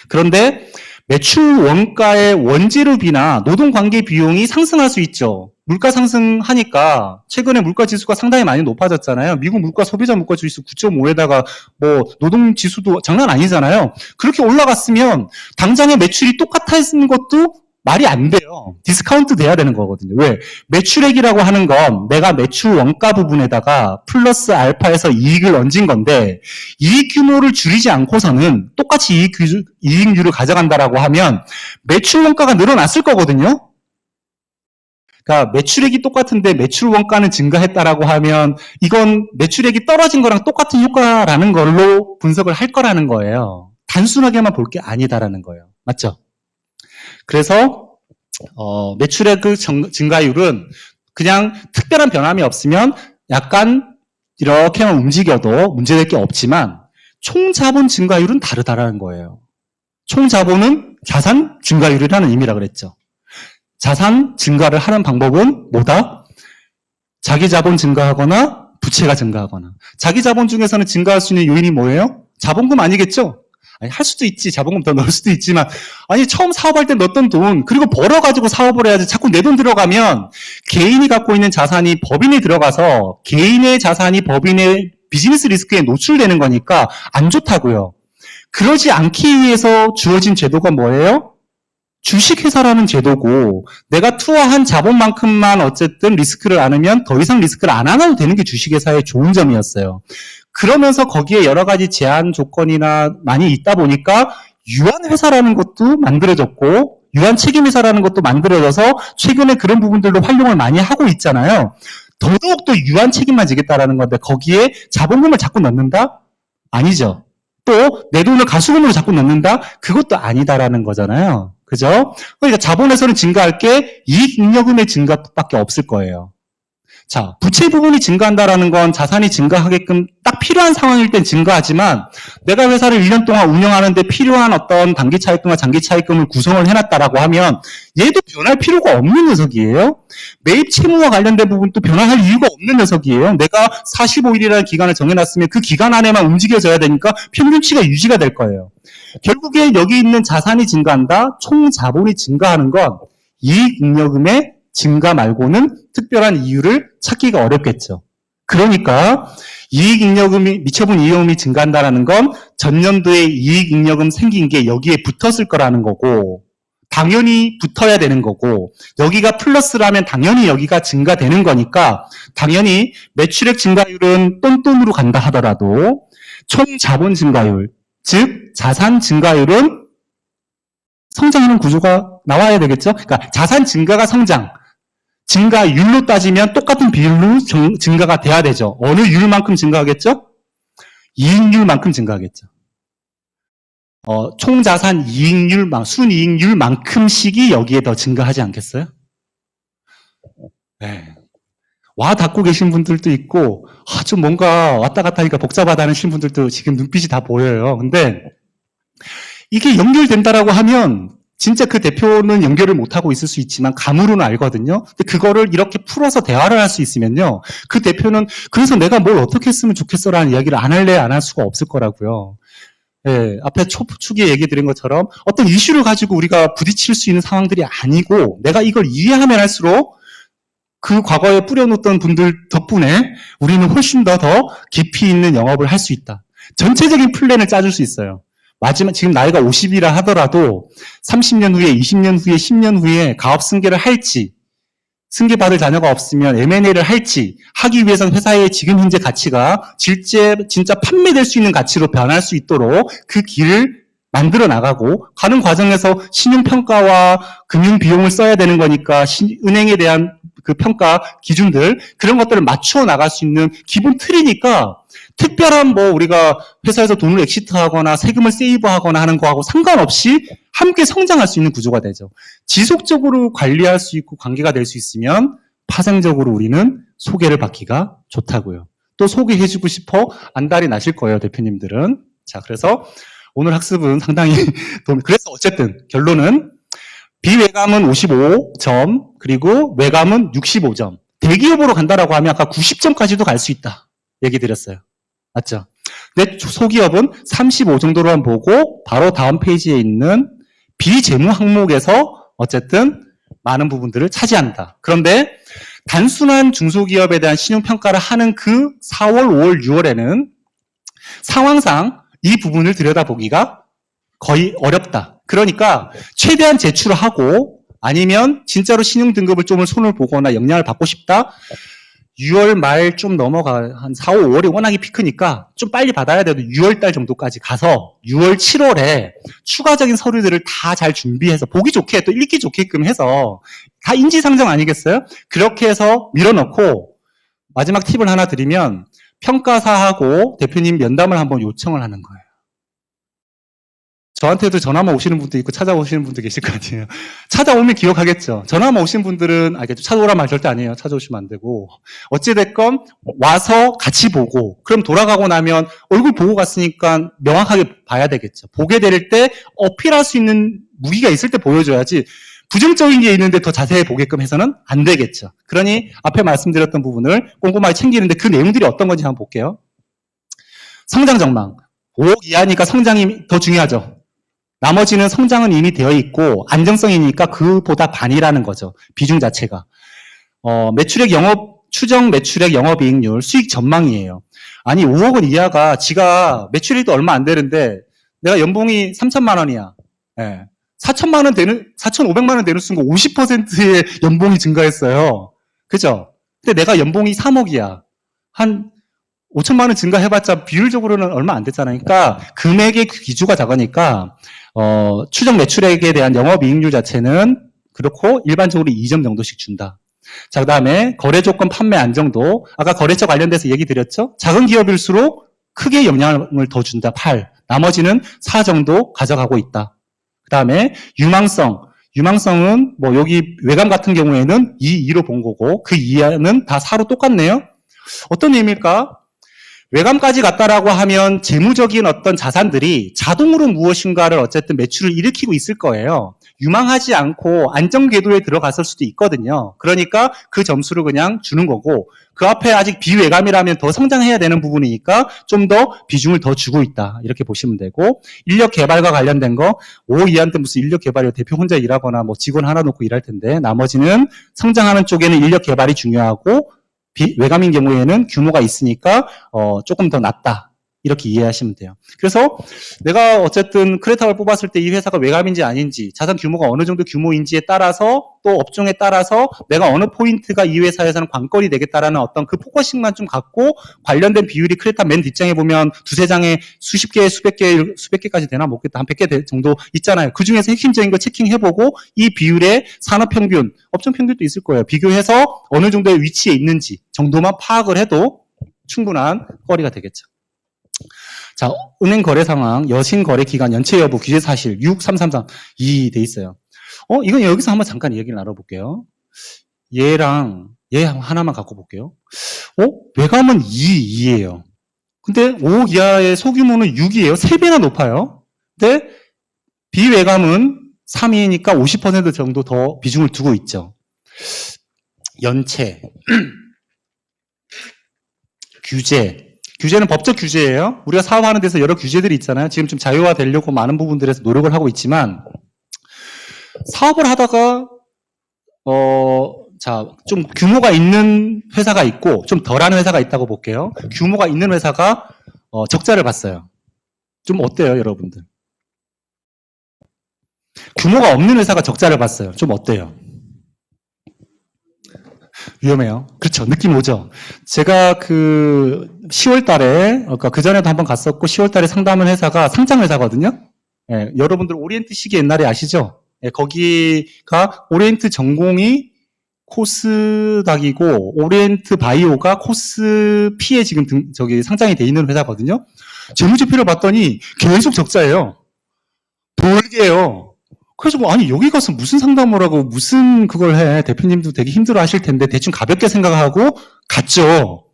Speaker 1: 그런데 매출 원가의 원재료비나 노동관계 비용이 상승할 수 있죠. 물가 상승하니까 최근에 물가 지수가 상당히 많이 높아졌잖아요. 미국 물가 소비자 물가 지수 9.5에다가 뭐 노동 지수도 장난 아니잖아요. 그렇게 올라갔으면 당장의 매출이 똑같아지는 것도 말이 안 돼요. 디스카운트 돼야 되는 거거든요. 왜? 매출액이라고 하는 건 내가 매출 원가 부분에다가 플러스 알파에서 이익을 얹은 건데 이익 규모를 줄이지 않고서는 똑같이 이익률을 가져간다라고 하면 매출 원가가 늘어났을 거거든요. 그러니까 매출액이 똑같은데 매출 원가는 증가했다라고 하면 이건 매출액이 떨어진 거랑 똑같은 효과라는 걸로 분석을 할 거라는 거예요. 단순하게만 볼 게 아니다라는 거예요. 맞죠? 그래서 매출액 그 증가율은 그냥 특별한 변함이 없으면 약간 이렇게만 움직여도 문제될 게 없지만 총 자본 증가율은 다르다라는 거예요. 총 자본은 자산 증가율이라는 의미라 그랬죠. 자산 증가를 하는 방법은 뭐다? 자기 자본 증가하거나 부채가 증가하거나. 자기 자본 중에서는 증가할 수 있는 요인이 뭐예요? 자본금 아니겠죠? 아니, 할 수도 있지. 자본금 더 넣을 수도 있지만 아니 처음 사업할 때 넣었던 돈 그리고 벌어가지고 사업을 해야지. 자꾸 내 돈 들어가면 개인이 갖고 있는 자산이 법인에 들어가서 개인의 자산이 법인의 비즈니스 리스크에 노출되는 거니까 안 좋다고요. 그러지 않기 위해서 주어진 제도가 뭐예요? 주식회사라는 제도고 내가 투자한 자본만큼만 어쨌든 리스크를 안으면 더 이상 리스크를 안 안아도 되는 게 주식회사의 좋은 점이었어요. 그러면서 거기에 여러 가지 제한 조건이나 많이 있다 보니까 유한회사라는 것도 만들어졌고 유한책임회사라는 것도 만들어져서 최근에 그런 부분들도 활용을 많이 하고 있잖아요. 더더욱더 유한책임만 지겠다라는 건데 거기에 자본금을 자꾸 넣는다? 아니죠. 또 내 돈을 가수금으로 자꾸 넣는다? 그것도 아니다라는 거잖아요. 그죠? 그러니까 자본에서는 증가할 게 이익잉여금의 증가밖에 없을 거예요. 자, 부채 부분이 증가한다라는 건 자산이 증가하게끔 딱 필요한 상황일 땐 증가하지만 내가 회사를 1년 동안 운영하는데 필요한 어떤 단기 차입금과 장기 차입금을 구성을 해놨다라고 하면 얘도 변할 필요가 없는 녀석이에요. 매입 채무와 관련된 부분도 변화할 이유가 없는 녀석이에요. 내가 45일이라는 기간을 정해놨으면 그 기간 안에만 움직여져야 되니까 평균치가 유지가 될 거예요. 결국에 여기 있는 자산이 증가한다, 총 자본이 증가하는 건 이익잉여금의 증가 말고는 특별한 이유를 찾기가 어렵겠죠. 그러니까 이익잉여금이 미처분 이익잉여금이 증가한다는 건 전년도에 이익잉여금 생긴 게 여기에 붙었을 거라는 거고 당연히 붙어야 되는 거고 여기가 플러스라면 당연히 여기가 증가되는 거니까 당연히 매출액 증가율은 똔똔으로 간다 하더라도 총 자본 증가율 즉 자산 증가율은 성장하는 구조가 나와야 되겠죠. 그러니까 자산 증가가 성장 증가율로 따지면 똑같은 비율로 증가가 돼야 되죠. 어느 율만큼 증가하겠죠? 이익률만큼 증가하겠죠. 총자산 이익률, 순이익률만큼씩이 여기에 더 증가하지 않겠어요? 네. 와 닿고 계신 분들도 있고, 좀 뭔가 왔다 갔다 하니까 복잡하다는 분들도 지금 눈빛이 다 보여요. 근데 이게 연결된다라고 하면 진짜 그 대표는 연결을 못하고 있을 수 있지만 감으로는 알거든요. 근데 그거를 이렇게 풀어서 대화를 할 수 있으면요. 그 대표는 그래서 내가 뭘 어떻게 했으면 좋겠어라는 이야기를 안 할래 안 할 수가 없을 거라고요. 예, 앞에 초기에 얘기 드린 것처럼 어떤 이슈를 가지고 우리가 부딪힐 수 있는 상황들이 아니고 내가 이걸 이해하면 할수록 그 과거에 뿌려놓던 분들 덕분에 우리는 훨씬 더 깊이 있는 영업을 할 수 있다. 전체적인 플랜을 짜줄 수 있어요. 마지막 지금 나이가 50이라 하더라도 30년 후에 20년 후에 10년 후에 가업 승계를 할지 승계받을 자녀가 없으면 M&A를 할지 하기 위해서는 회사의 지금 현재 가치가 진짜 판매될 수 있는 가치로 변할 수 있도록 그 길을 만들어 나가고 가는 과정에서 신용평가와 금융비용을 써야 되는 거니까 은행에 대한 그 평가 기준들 그런 것들을 맞추어 나갈 수 있는 기본 틀이니까 특별한 우리가 회사에서 돈을 엑시트하거나 세금을 세이브하거나 하는 거하고 상관없이 함께 성장할 수 있는 구조가 되죠. 지속적으로 관리할 수 있고 관계가 될 수 있으면 파생적으로 우리는 소개를 받기가 좋다고요. 또 소개해주고 싶어 안달이 나실 거예요, 대표님들은. 자, 그래서 오늘 학습은 상당히 그래서 어쨌든 결론은 비외감은 55점 그리고 외감은 65점. 대기업으로 간다라고 하면 아까 90점까지도 갈 수 있다 얘기 드렸어요. 맞죠? 근데 소기업은 35 정도로만 보고 바로 다음 페이지에 있는 비재무 항목에서 어쨌든 많은 부분들을 차지한다. 그런데 단순한 중소기업에 대한 신용평가를 하는 그 4월, 5월, 6월에는 상황상 이 부분을 들여다보기가 거의 어렵다. 그러니까 최대한 제출을 하고 아니면 진짜로 신용등급을 좀 손을 보거나 영향을 받고 싶다. 6월 말 좀 넘어가 한 4, 5, 5월이 워낙에 피크니까 좀 빨리 받아야 돼도 6월 달 정도까지 가서 6월, 7월에 추가적인 서류들을 다 잘 준비해서 보기 좋게 또 읽기 좋게끔 해서 다 인지상정 아니겠어요? 그렇게 해서 밀어넣고 마지막 팁을 하나 드리면 평가사하고 대표님 면담을 한번 요청을 하는 거예요. 저한테도 전화만 오시는 분도 있고 찾아오시는 분도 계실 거 아니에요. 찾아오면 기억하겠죠. 전화만 오신 분들은 알겠죠. 찾아오란 말 절대 아니에요. 찾아오시면 안 되고. 어찌됐건 와서 같이 보고 그럼 돌아가고 나면 얼굴 보고 갔으니까 명확하게 봐야 되겠죠. 보게 될 때 어필할 수 있는 무기가 있을 때 보여줘야지 부정적인 게 있는데 더 자세히 보게끔 해서는 안 되겠죠. 그러니 앞에 말씀드렸던 부분을 꼼꼼하게 챙기는데 그 내용들이 어떤 건지 한번 볼게요. 성장 전망. 5억 이하니까 성장이 더 중요하죠. 나머지는 성장은 이미 되어 있고 안정성이니까 그보다 반이라는 거죠. 비중 자체가. 매출액 추정 매출액 영업이익률 수익 전망이에요. 아니 5억원 이하가 지가 매출액도 얼마 안 되는데 내가 연봉이 3천만 원이야. 네. 4천만 원 되는, 4,500만 원 되는 순간 50%의 연봉이 증가했어요. 그죠? 근데 내가 연봉이 3억이야. 한 5천만 원 증가해봤자 비율적으로는 얼마 안 됐잖아요. 그러니까 금액의 기주가 작으니까 추정 매출액에 대한 영업이익률 자체는 그렇고 일반적으로 2점 정도씩 준다. 자, 그 다음에 거래 조건 판매 안정도. 아까 거래처 관련돼서 얘기 드렸죠? 작은 기업일수록 크게 영향을 더 준다. 8. 나머지는 4 정도 가져가고 있다. 그 다음에 유망성은 뭐 여기 외감 같은 경우에는 2로 본 거고 그 이하는 다 4로 똑같네요. 어떤 의미일까? 외감까지 갔다라고 하면 재무적인 어떤 자산들이 자동으로 무엇인가를 어쨌든 매출을 일으키고 있을 거예요. 유망하지 않고 안정궤도에 들어갔을 수도 있거든요. 그러니까 그 점수를 그냥 주는 거고 그 앞에 아직 비외감이라면 더 성장해야 되는 부분이니까 좀 더 비중을 더 주고 있다. 이렇게 보시면 되고 인력 개발과 관련된 거 5 이하한테 무슨 인력 개발이요. 대표 혼자 일하거나 뭐 직원 하나 놓고 일할 텐데 나머지는 성장하는 쪽에는 인력 개발이 중요하고 외감인 경우에는 규모가 있으니까 조금 더 낫다. 이렇게 이해하시면 돼요. 그래서 내가 어쨌든 크레타를 뽑았을 때 이 회사가 외감인지 아닌지 자산 규모가 어느 정도 규모인지에 따라서 또 업종에 따라서 내가 어느 포인트가 이 회사에서는 관건이 되겠다라는 어떤 그 포커싱만 좀 갖고 관련된 비율이 크레타 맨 뒷장에 보면 두세 장에 수십 개, 수백 개까지 되나 모르겠다. 한 100개 정도 있잖아요. 그중에서 핵심적인 거 체킹해보고 이 비율의 산업평균, 업종평균도 있을 거예요. 비교해서 어느 정도의 위치에 있는지 정도만 파악을 해도 충분한 거리가 되겠죠. 자, 은행 거래 상황, 여신 거래 기간, 연체 여부, 규제 사실, 6333, 2 돼 있어요. 이건 여기서 한번 잠깐 얘기를 나눠볼게요. 얘 하나만 갖고 볼게요. 외감은 2예요. 근데 5 이하의 소규모는 6이에요. 3배나 높아요. 근데 비외감은 3이니까 50% 정도 더 비중을 두고 있죠. 연체, 규제는 법적 규제예요. 우리가 사업하는 데서 여러 규제들이 있잖아요. 지금 좀 자유화되려고 많은 부분들에서 노력을 하고 있지만 사업을 하다가 좀 규모가 있는 회사가 있고 좀 덜한 회사가 있다고 볼게요. 규모가 있는 회사가 적자를 봤어요. 좀 어때요, 여러분들? 규모가 없는 회사가 적자를 봤어요. 좀 어때요? 위험해요. 그렇죠. 느낌 오죠? 제가 10월 달에, 그 전에도 한번 갔었고, 10월 달에 상담한 회사가 상장회사거든요? 예, 여러분들 오리엔트 시계 옛날에 아시죠? 예, 거기가 오리엔트 전공이 코스닥이고, 오리엔트 바이오가 코스피에 지금 상장이 돼 있는 회사거든요? 재무제표를 봤더니 계속 적자예요. 돌게요. 그래서 아니 여기 가서 무슨 상담을 하고 무슨 그걸 해. 대표님도 되게 힘들어 하실 텐데 대충 가볍게 생각하고 갔죠.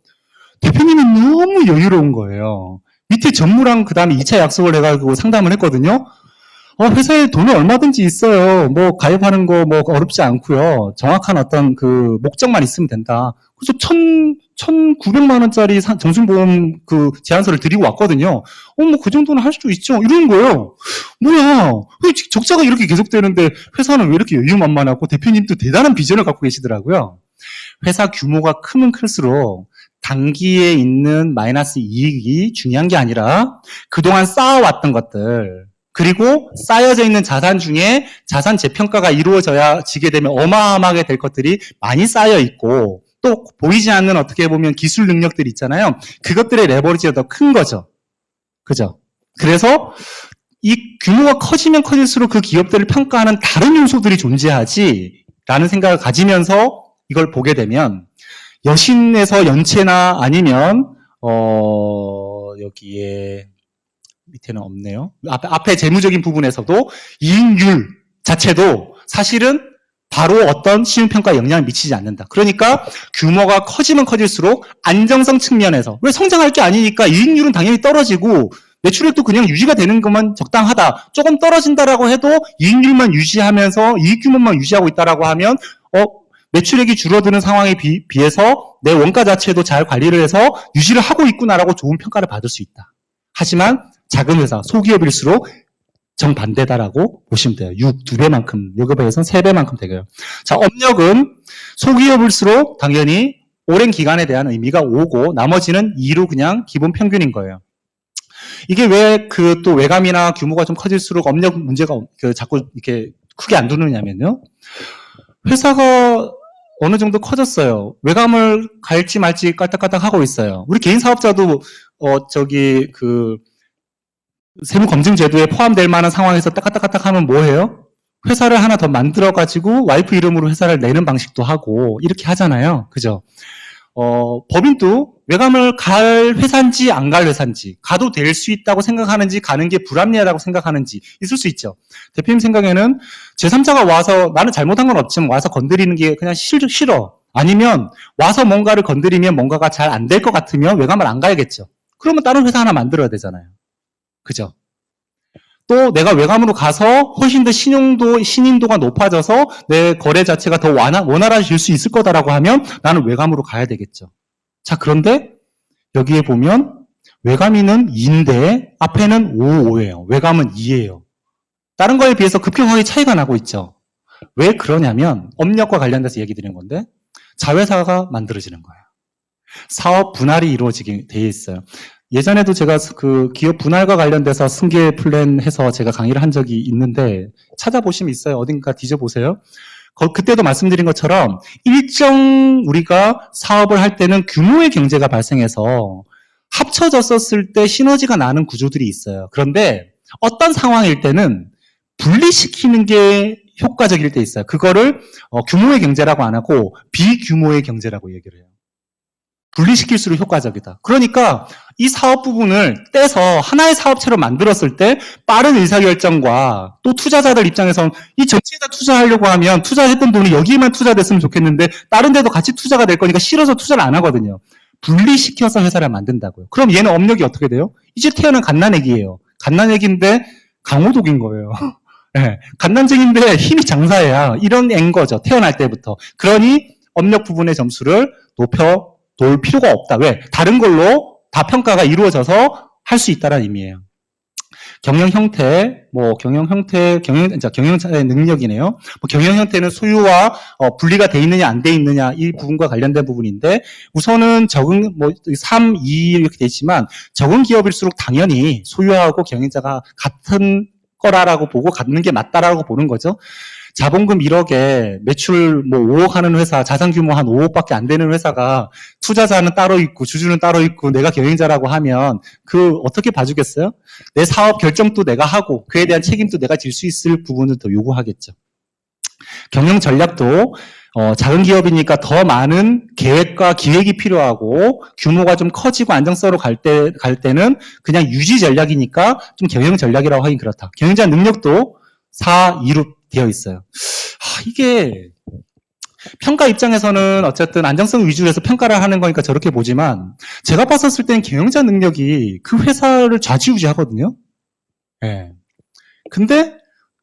Speaker 1: 대표님이 너무 여유로운 거예요. 밑에 전무랑 그 다음에 2차 약속을 해가지고 상담을 했거든요. 회사에 돈이 얼마든지 있어요. 뭐 가입하는 거 뭐 어렵지 않고요. 정확한 어떤 그 목적만 있으면 된다. 그래서 1,900만 원짜리 정신보험 그 제안서를 드리고 왔거든요. 뭐 그 정도는 할 수도 있죠. 이러는 거예요. 뭐야. 적자가 이렇게 계속되는데 회사는 왜 이렇게 여유만만하고 대표님도 대단한 비전을 갖고 계시더라고요. 회사 규모가 크면 클수록 단기에 있는 마이너스 이익이 중요한 게 아니라 그동안 쌓아왔던 것들 그리고 쌓여져 있는 자산 중에 자산 재평가가 이루어져야 지게 되면 어마어마하게 될 것들이 많이 쌓여 있고 또 보이지 않는 어떻게 보면 기술 능력들이 있잖아요. 그것들의 레버리지가 더 큰 거죠. 그죠? 그래서 이 규모가 커지면 커질수록 그 기업들을 평가하는 다른 요소들이 존재하지 라는 생각을 가지면서 이걸 보게 되면 여신에서 연체나 아니면 여기에 밑에는 없네요. 앞에 재무적인 부분에서도 이익률 자체도 사실은 바로 어떤 시행평가에 영향을 미치지 않는다. 그러니까 규모가 커지면 커질수록 안정성 측면에서 왜 성장할 게 아니니까 이익률은 당연히 떨어지고 매출액도 그냥 유지가 되는 것만 적당하다. 조금 떨어진다라고 해도 이익률만 유지하면서 이익 규모만 유지하고 있다라고 하면 매출액이 줄어드는 상황에 비해서 내 원가 자체도 잘 관리를 해서 유지를 하고 있구나라고 좋은 평가를 받을 수 있다. 하지만 작은 회사, 소기업일수록 정반대다라고 보시면 돼요. 2배만큼, 요급에서는 3배만큼 되고요. 자, 업력은 소기업일수록 당연히 오랜 기간에 대한 의미가 5고 나머지는 2로 그냥 기본 평균인 거예요. 이게 왜 그 또 외감이나 규모가 좀 커질수록 업력 문제가 자꾸 이렇게 크게 안 두느냐면요. 회사가 어느 정도 커졌어요. 외감을 갈지 말지 깔딱깔딱 하고 있어요. 우리 개인 사업자도 세무검증제도에 포함될 만한 상황에서 따까따까딱 하면 뭐 해요? 회사를 하나 더 만들어가지고 와이프 이름으로 회사를 내는 방식도 하고 이렇게 하잖아요. 그죠? 법인도 외감을 갈 회사인지 안 갈 회사인지, 가도 될 수 있다고 생각하는지, 가는 게 불합리하다고 생각하는지 있을 수 있죠. 대표님 생각에는 제3자가 와서 나는 잘못한 건 없지만 와서 건드리는 게 그냥 싫어. 아니면 와서 뭔가를 건드리면 뭔가가 잘 안 될 것 같으면 외감을 안 가야겠죠. 그러면 다른 회사 하나 만들어야 되잖아요. 그죠? 또 내가 외감으로 가서 훨씬 더 신인도가 높아져서 내 거래 자체가 더 원활해질 수 있을 거다라고 하면 나는 외감으로 가야 되겠죠. 자, 그런데 여기에 보면 외감위는 2인데 앞에는 5예요. 외감은 2예요. 다른 거에 비해서 급격하게 차이가 나고 있죠. 왜 그러냐면 업력과 관련돼서 얘기 드리는 건데 자회사가 만들어지는 거예요. 사업 분할이 이루어지게 돼 있어요. 예전에도 제가 그 기업 분할과 관련돼서 승계 플랜 해서 제가 강의를 한 적이 있는데 찾아보시면 있어요. 어딘가 뒤져보세요. 그때도 말씀드린 것처럼 일정 우리가 사업을 할 때는 규모의 경제가 발생해서 합쳐졌었을 때 시너지가 나는 구조들이 있어요. 그런데 어떤 상황일 때는 분리시키는 게 효과적일 때 있어요. 그거를 규모의 경제라고 안 하고 비규모의 경제라고 얘기를 해요. 분리시킬수록 효과적이다. 그러니까 이 사업 부분을 떼서 하나의 사업체로 만들었을 때 빠른 의사결정과 또 투자자들 입장에선 이 전체에다 투자하려고 하면 투자했던 돈이 여기에만 투자됐으면 좋겠는데 다른 데도 같이 투자가 될 거니까 싫어서 투자를 안 하거든요. 분리시켜서 회사를 만든다고요. 그럼 얘는 업력이 어떻게 돼요? 이제 태어난 갓난애기예요. 갓난애기인데 강호독인 거예요. 네, 갓난쟁인데 힘이 장사해야 이런 애인 거죠. 태어날 때부터. 그러니 업력 부분의 점수를 높여놓을 필요가 없다. 왜? 다른 걸로 다 평가가 이루어져서 할 수 있다는 의미예요. 경영 형태의 능력이네요. 경영 형태는 소유와 분리가 돼 있느냐 안 돼 있느냐 이 부분과 관련된 부분인데 우선은 3, 2 이렇게 돼 있지만 적은 기업일수록 당연히 소유하고 경영자가 같은 거라고 보고 갖는 게 맞다라고 보는 거죠. 자본금 1억에 매출 5억 하는 회사, 자산 규모 한 5억밖에 안 되는 회사가 투자자는 따로 있고 주주는 따로 있고 내가 경영자라고 하면 어떻게 봐주겠어요? 내 사업 결정도 내가 하고 그에 대한 책임도 내가 질 수 있을 부분을 더 요구하겠죠. 경영 전략도 작은 기업이니까 더 많은 계획과 기획이 필요하고 규모가 좀 커지고 안정성으로 갈 때는 그냥 유지 전략이니까 좀 경영 전략이라고 하긴 그렇다. 경영자 능력도 4, 2로 되어 있어요. 이게 평가 입장에서는 어쨌든 안정성 위주로 해서 평가를 하는 거니까 저렇게 보지만 제가 봤었을 때는 경영자 능력이 그 회사를 좌지우지하거든요. 네. 근데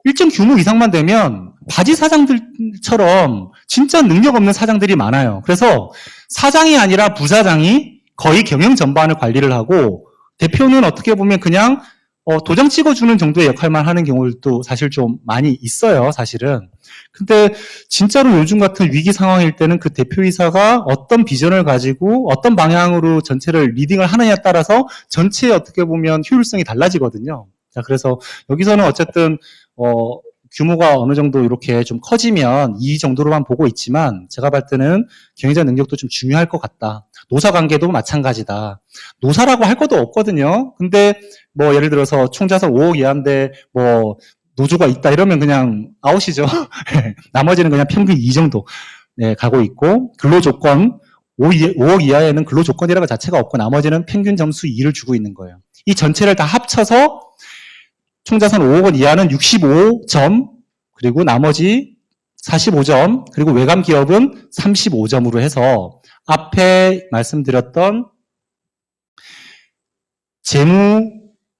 Speaker 1: 일정 규모 이상만 되면 바지 사장들처럼 진짜 능력 없는 사장들이 많아요. 그래서 사장이 아니라 부사장이 거의 경영 전반을 관리를 하고 대표는 어떻게 보면 그냥 도장 찍어주는 정도의 역할만 하는 경우도 사실 좀 많이 있어요, 사실은. 근데 진짜로 요즘 같은 위기 상황일 때는 그 대표이사가 어떤 비전을 가지고 어떤 방향으로 전체를 리딩을 하느냐에 따라서 전체에 어떻게 보면 효율성이 달라지거든요. 자, 그래서 여기서는 어쨌든 규모가 어느 정도 이렇게 좀 커지면 이 정도로만 보고 있지만 제가 볼 때는 경영자 능력도 좀 중요할 것 같다. 노사 관계도 마찬가지다. 노사라고 할 것도 없거든요. 근데 예를 들어서 총자산 5억 이하인데 노조가 있다 이러면 그냥 아웃이죠. 나머지는 그냥 평균 2 정도 가고 있고 근로조건 5억 이하에는 근로조건이라는 것 자체가 없고 나머지는 평균 점수 2를 주고 있는 거예요. 이 전체를 다 합쳐서 총자산 5억 원 이하는 65점, 그리고 나머지 45점, 그리고 외감 기업은 35점으로 해서 앞에 말씀드렸던 재무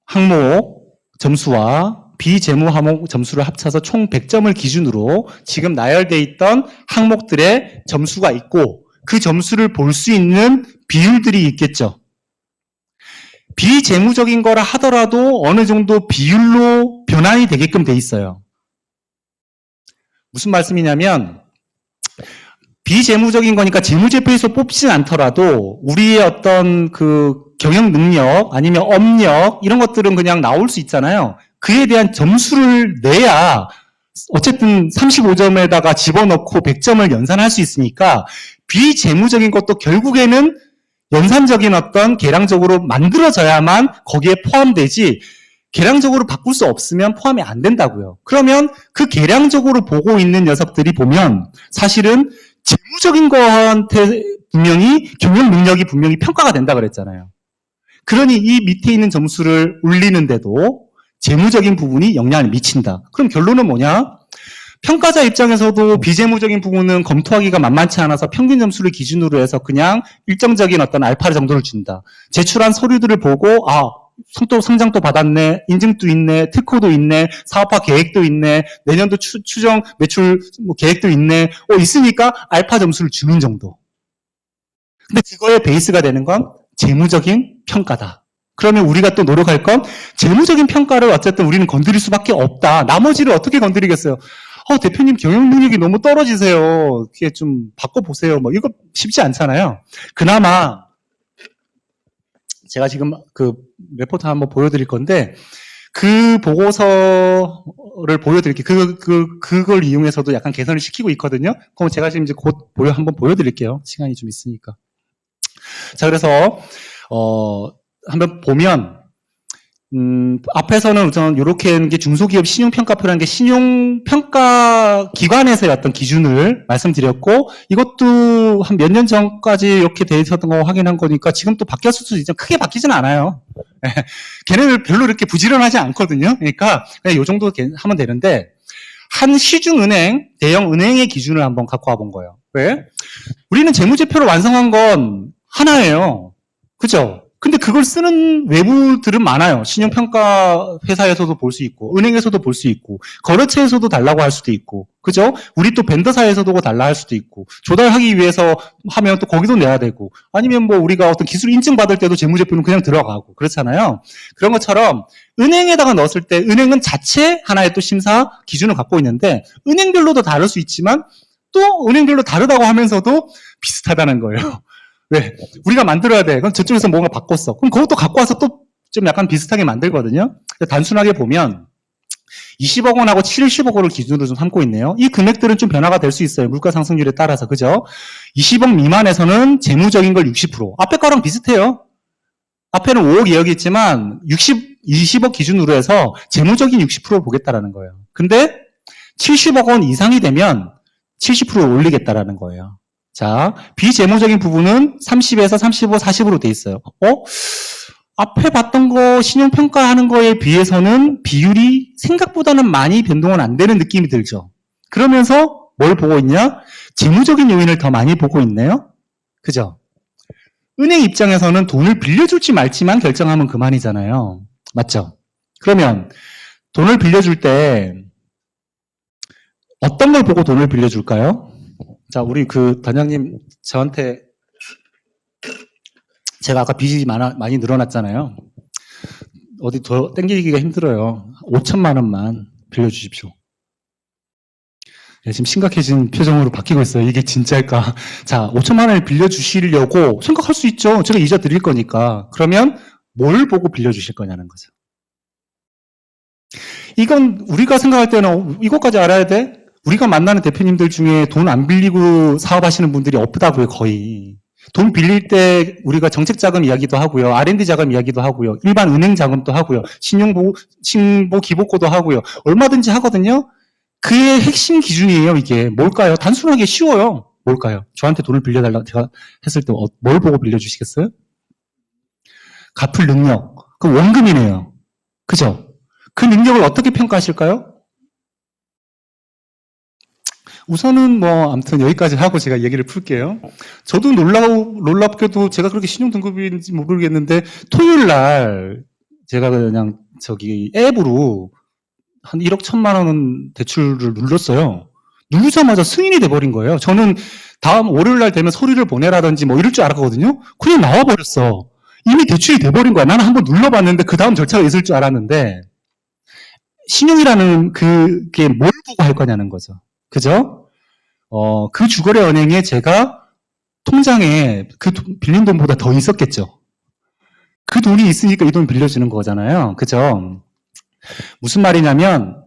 Speaker 1: 항목 점수와 비재무 항목 점수를 합쳐서 총 100점을 기준으로 지금 나열되어 있던 항목들의 점수가 있고 그 점수를 볼 수 있는 비율들이 있겠죠. 비재무적인 거라 하더라도 어느 정도 비율로 변환이 되게끔 돼 있어요. 무슨 말씀이냐면 비재무적인 거니까 재무제표에서 뽑진 않더라도 우리의 어떤 경영 능력 아니면 업력 이런 것들은 그냥 나올 수 있잖아요. 그에 대한 점수를 내야 어쨌든 35점에다가 집어넣고 100점을 연산할 수 있으니까 비재무적인 것도 결국에는 연산적인 어떤 계량적으로 만들어져야만 거기에 포함되지 계량적으로 바꿀 수 없으면 포함이 안 된다고요. 그러면 그 계량적으로 보고 있는 녀석들이 보면 사실은 재무적인 거한테 분명히 경영 능력이 분명히 평가가 된다 그랬잖아요. 그러니 이 밑에 있는 점수를 올리는데도 재무적인 부분이 영향을 미친다. 그럼 결론은 뭐냐? 평가자 입장에서도 비재무적인 부분은 검토하기가 만만치 않아서 평균 점수를 기준으로 해서 그냥 일정적인 어떤 알파 정도를 준다. 제출한 서류들을 보고 또 성장도 받았네, 인증도 있네, 특허도 있네, 사업화 계획도 있네, 내년도 추정 매출 계획도 있네, 있으니까 알파 점수를 주는 정도. 근데 그거의 베이스가 되는 건 재무적인 평가다. 그러면 우리가 또 노력할 건 재무적인 평가를 어쨌든 우리는 건드릴 수밖에 없다. 나머지를 어떻게 건드리겠어요? 대표님 경영 능력이 너무 떨어지세요. 그게 좀 바꿔보세요. 이거 쉽지 않잖아요. 그나마 제가 지금 그 레포트 한번 보여드릴 건데 그 보고서를 보여드릴게요. 그걸 이용해서도 약간 개선을 시키고 있거든요. 그럼 제가 지금 이제 곧 한번 보여드릴게요. 시간이 좀 있으니까. 자, 그래서 한번 보면 앞에서는 우선 이렇게 하는 게 중소기업 신용평가표라는 게 신용평가 기관에서의 어떤 기준을 말씀드렸고 이것도 한 몇 년 전까지 이렇게 돼 있었던 거 확인한 거니까 지금 또 바뀌었을 수도 있지만 크게 바뀌지는 않아요. 걔네들 별로 이렇게 부지런하지 않거든요. 그러니까 그냥 이 정도 하면 되는데 한 시중은행, 대형 은행의 기준을 한번 갖고 와본 거예요. 왜? 우리는 재무제표를 완성한 건 하나예요. 그죠? 근데 그걸 쓰는 외부들은 많아요. 신용평가 회사에서도 볼 수 있고, 은행에서도 볼 수 있고, 거래처에서도 달라고 할 수도 있고, 그죠? 우리 또 벤더사에서도 달라 할 수도 있고, 조달하기 위해서 하면 또 거기도 내야 되고, 아니면 뭐 우리가 어떤 기술 인증받을 때도 재무제표는 그냥 들어가고, 그렇잖아요. 그런 것처럼 은행에다가 넣었을 때 은행은 자체 하나의 또 심사 기준을 갖고 있는데, 은행별로도 다를 수 있지만, 또 은행별로 다르다고 하면서도 비슷하다는 거예요. 왜? 우리가 만들어야 돼. 그럼 저쪽에서 뭔가 바꿨어. 그럼 그것도 갖고 와서 또 좀 약간 비슷하게 만들거든요. 단순하게 보면 20억 원하고 70억 원을 기준으로 좀 삼고 있네요. 이 금액들은 좀 변화가 될 수 있어요. 물가 상승률에 따라서. 그죠? 20억 미만에서는 재무적인 걸 60%. 앞에 거랑 비슷해요. 앞에는 5억 2억이 있지만 20억 기준으로 해서 재무적인 60%를 보겠다라는 거예요. 근데 70억 원 이상이 되면 70%를 올리겠다라는 거예요. 자, 비재무적인 부분은 30에서 35, 40으로 돼 있어요. 앞에 봤던 거 신용평가하는 거에 비해서는 비율이 생각보다는 많이 변동은 안 되는 느낌이 들죠. 그러면서 뭘 보고 있냐? 재무적인 요인을 더 많이 보고 있네요. 그죠? 은행 입장에서는 돈을 빌려줄지 말지만 결정하면 그만이잖아요. 맞죠? 그러면 돈을 빌려줄 때 어떤 걸 보고 돈을 빌려줄까요? 자, 우리 단장님 저한테 제가 아까 빚이 많이 늘어났잖아요. 어디 더 땡기기가 힘들어요. 5천만 원만 빌려주십시오. 지금 심각해진 표정으로 바뀌고 있어요. 이게 진짜일까? 자, 5천만 원을 빌려주시려고 생각할 수 있죠. 제가 이자 드릴 거니까. 그러면 뭘 보고 빌려주실 거냐는 거죠. 이건 우리가 생각할 때는 이것까지 알아야 돼? 우리가 만나는 대표님들 중에 돈 안 빌리고 사업하시는 분들이 없다고요, 거의. 돈 빌릴 때 우리가 정책자금 이야기도 하고요. R&D 자금 이야기도 하고요. 일반 은행 자금도 하고요. 신보 기복고도 하고요. 얼마든지 하거든요. 그의 핵심 기준이에요, 이게. 뭘까요? 단순하게 쉬워요. 뭘까요? 저한테 돈을 빌려달라고 제가 했을 때 뭘 보고 빌려주시겠어요? 갚을 능력. 그 원금이네요. 그죠? 그 능력을 어떻게 평가하실까요? 우선은 아무튼 여기까지 하고 제가 얘기를 풀게요. 저도 놀랍게도 제가 그렇게 신용등급인지 모르겠는데, 토요일 날 제가 그냥 앱으로 한 1억 1천만 원 대출을 눌렀어요. 누르자마자 승인이 돼버린 거예요. 저는 다음 월요일 날 되면 서류를 보내라든지 이럴 줄 알았거든요. 그냥 나와버렸어. 이미 대출이 돼버린 거야. 나는 한번 눌러봤는데 그 다음 절차가 있을 줄 알았는데, 신용이라는 그게 뭘 보고 할 거냐는 거죠. 그죠? 그 주거래 은행에 제가 통장에 그 빌린 돈보다 더 있었겠죠. 그 돈이 있으니까 이 돈 빌려주는 거잖아요. 그죠? 무슨 말이냐면,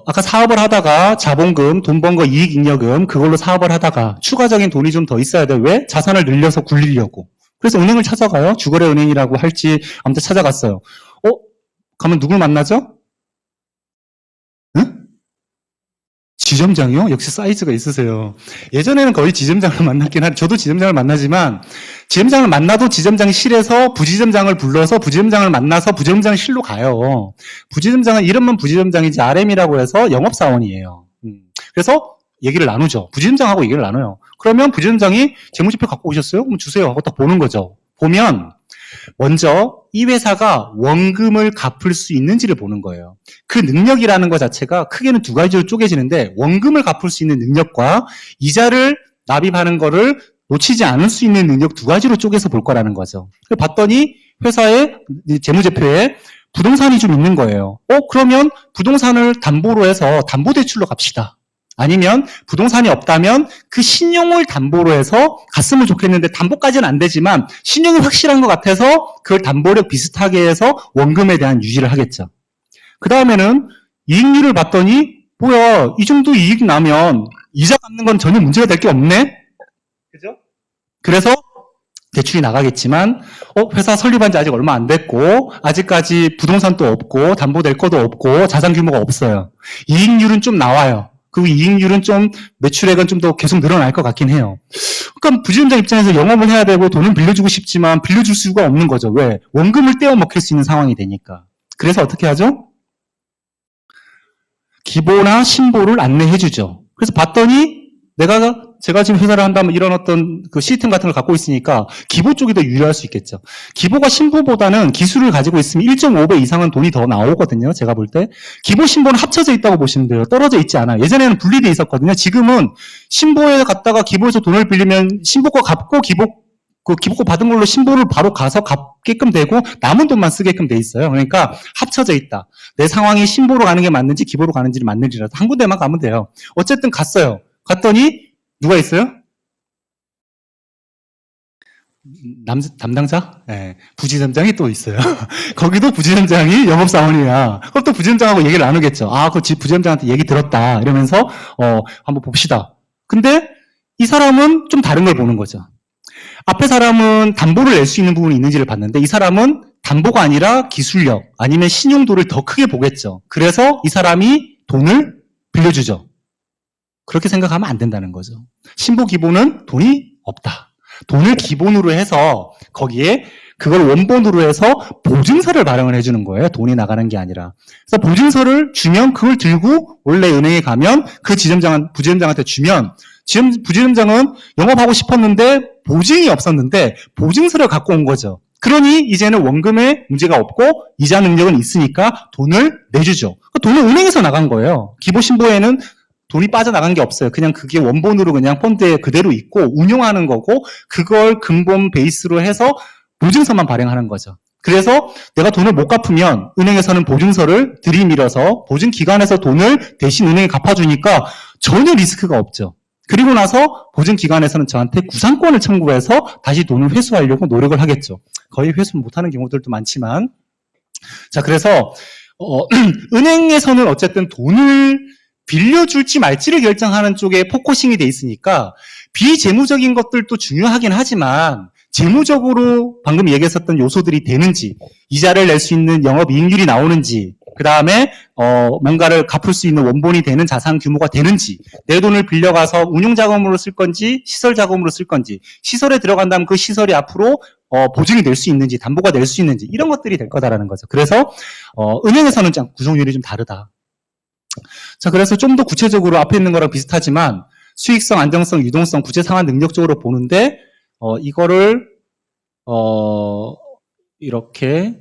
Speaker 1: 아까 사업을 하다가 자본금, 돈 번 거 이익 잉여금, 그걸로 사업을 하다가 추가적인 돈이 좀 더 있어야 돼. 왜? 자산을 늘려서 굴리려고. 그래서 은행을 찾아가요. 주거래 은행이라고 할지, 아무튼 찾아갔어요. 가면 누굴 만나죠? 응? 지점장이요? 역시 사이즈가 있으세요. 예전에는 거의 지점장을 만났긴 한데, 저도 지점장을 만나지만, 지점장을 만나도 지점장실에서 부지점장을 불러서 부지점장을 만나서 부지점장실로 가요. 부지점장은 이름만 부지점장이지 RM이라고 해서 영업사원이에요. 그래서 얘기를 나누죠. 부지점장하고 얘기를 나눠요. 그러면 부지점장이 재무제표 갖고 오셨어요? 그럼 주세요 하고 딱 보는 거죠. 보면 먼저 이 회사가 원금을 갚을 수 있는지를 보는 거예요. 그 능력이라는 것 자체가 크게는 두 가지로 쪼개지는데, 원금을 갚을 수 있는 능력과 이자를 납입하는 거를 놓치지 않을 수 있는 능력, 두 가지로 쪼개서 볼 거라는 거죠. 봤더니 회사의 재무제표에 부동산이 좀 있는 거예요. 그러면 부동산을 담보로 해서 담보대출로 갑시다. 아니면 부동산이 없다면 그 신용을 담보로 해서 갔으면 좋겠는데, 담보까지는 안 되지만 신용이 확실한 것 같아서 그걸 담보력 비슷하게 해서 원금에 대한 유지를 하겠죠. 그 다음에는 이익률을 봤더니, 뭐야, 이 정도 이익 나면 이자 갚는 건 전혀 문제가 될 게 없네? 그죠? 그래서 대출이 나가겠지만, 회사 설립한 지 아직 얼마 안 됐고, 아직까지 부동산도 없고, 담보될 것도 없고, 자산 규모가 없어요. 이익률은 좀 나와요. 그리고 이익률은 좀, 매출액은 좀 더 계속 늘어날 것 같긴 해요. 그러니까 부지점장 입장에서 영업을 해야 되고 돈을 빌려주고 싶지만 빌려줄 수가 없는 거죠. 왜? 원금을 떼어 먹힐 수 있는 상황이 되니까. 그래서 어떻게 하죠? 기보나 신보를 안내해 주죠. 그래서 봤더니 제가 지금 회사를 한다면 이런 어떤 그 시스템 같은 걸 갖고 있으니까 기보 쪽이 더 유리할 수 있겠죠. 기보가 신보보다는 기술을 가지고 있으면 1.5배 이상은 돈이 더 나오거든요. 제가 볼 때. 기보, 신보는 합쳐져 있다고 보시면 돼요. 떨어져 있지 않아요. 예전에는 분리되어 있었거든요. 지금은 신보에 갔다가 기보에서 돈을 빌리면 신보 거 갚고 기보 거 받은 걸로 신보를 바로 가서 갚게끔 되고 남은 돈만 쓰게끔 돼 있어요. 그러니까 합쳐져 있다. 내 상황이 신보로 가는 게 맞는지 기보로 가는지를 맞는지라도 한 군데만 가면 돼요. 어쨌든 갔어요. 갔더니 누가 있어요? 담당자? 네, 부지점장이 또 있어요. 거기도 부지점장이 영업사원이야. 그럼 또 부지점장하고 얘기를 나누겠죠. 그 부지점장한테 얘기 들었다. 이러면서, 한번 봅시다. 근데 이 사람은 좀 다른 걸 보는 거죠. 앞에 사람은 담보를 낼 수 있는 부분이 있는지를 봤는데, 이 사람은 담보가 아니라 기술력, 아니면 신용도를 더 크게 보겠죠. 그래서 이 사람이 돈을 빌려주죠. 그렇게 생각하면 안 된다는 거죠. 신보 기본은 돈이 없다. 돈을 기본으로 해서 거기에 그걸 원본으로 해서 보증서를 발행을 해주는 거예요. 돈이 나가는 게 아니라. 그래서 보증서를 주면 그걸 들고 원래 은행에 가면 그 부지점장한테 주면 부지점장은 영업하고 싶었는데 보증이 없었는데 보증서를 갖고 온 거죠. 그러니 이제는 원금에 문제가 없고 이자 능력은 있으니까 돈을 내주죠. 돈은 은행에서 나간 거예요. 기보신보에는 돈이 빠져나간 게 없어요. 그냥 그게 원본으로 그냥 펀드에 그대로 있고 운용하는 거고 그걸 근본 베이스로 해서 보증서만 발행하는 거죠. 그래서 내가 돈을 못 갚으면 은행에서는 보증서를 들이밀어서 보증기관에서 돈을 대신 은행에 갚아주니까 전혀 리스크가 없죠. 그리고 나서 보증기관에서는 저한테 구상권을 청구해서 다시 돈을 회수하려고 노력을 하겠죠. 거의 회수 못하는 경우들도 많지만 자 그래서 은행에서는 어쨌든 돈을 빌려줄지 말지를 결정하는 쪽에 포커싱이 돼 있으니까 비재무적인 것들도 중요하긴 하지만 재무적으로 방금 얘기했었던 요소들이 되는지 이자를 낼 수 있는 영업이익률이 나오는지 그 다음에 뭔가를 갚을 수 있는 원본이 되는 자산 규모가 되는지 내 돈을 빌려가서 운용자금으로 쓸 건지 시설자금으로 쓸 건지 시설에 들어간다면 그 시설이 앞으로 보증이 될 수 있는지 담보가 될 수 있는지 이런 것들이 될 거다라는 거죠. 그래서 은행에서는 구성률이 좀 다르다. 자, 그래서 좀 더 구체적으로 앞에 있는 거랑 비슷하지만 수익성, 안정성, 유동성, 구제 상환 능력적으로 보는데 이거를 이렇게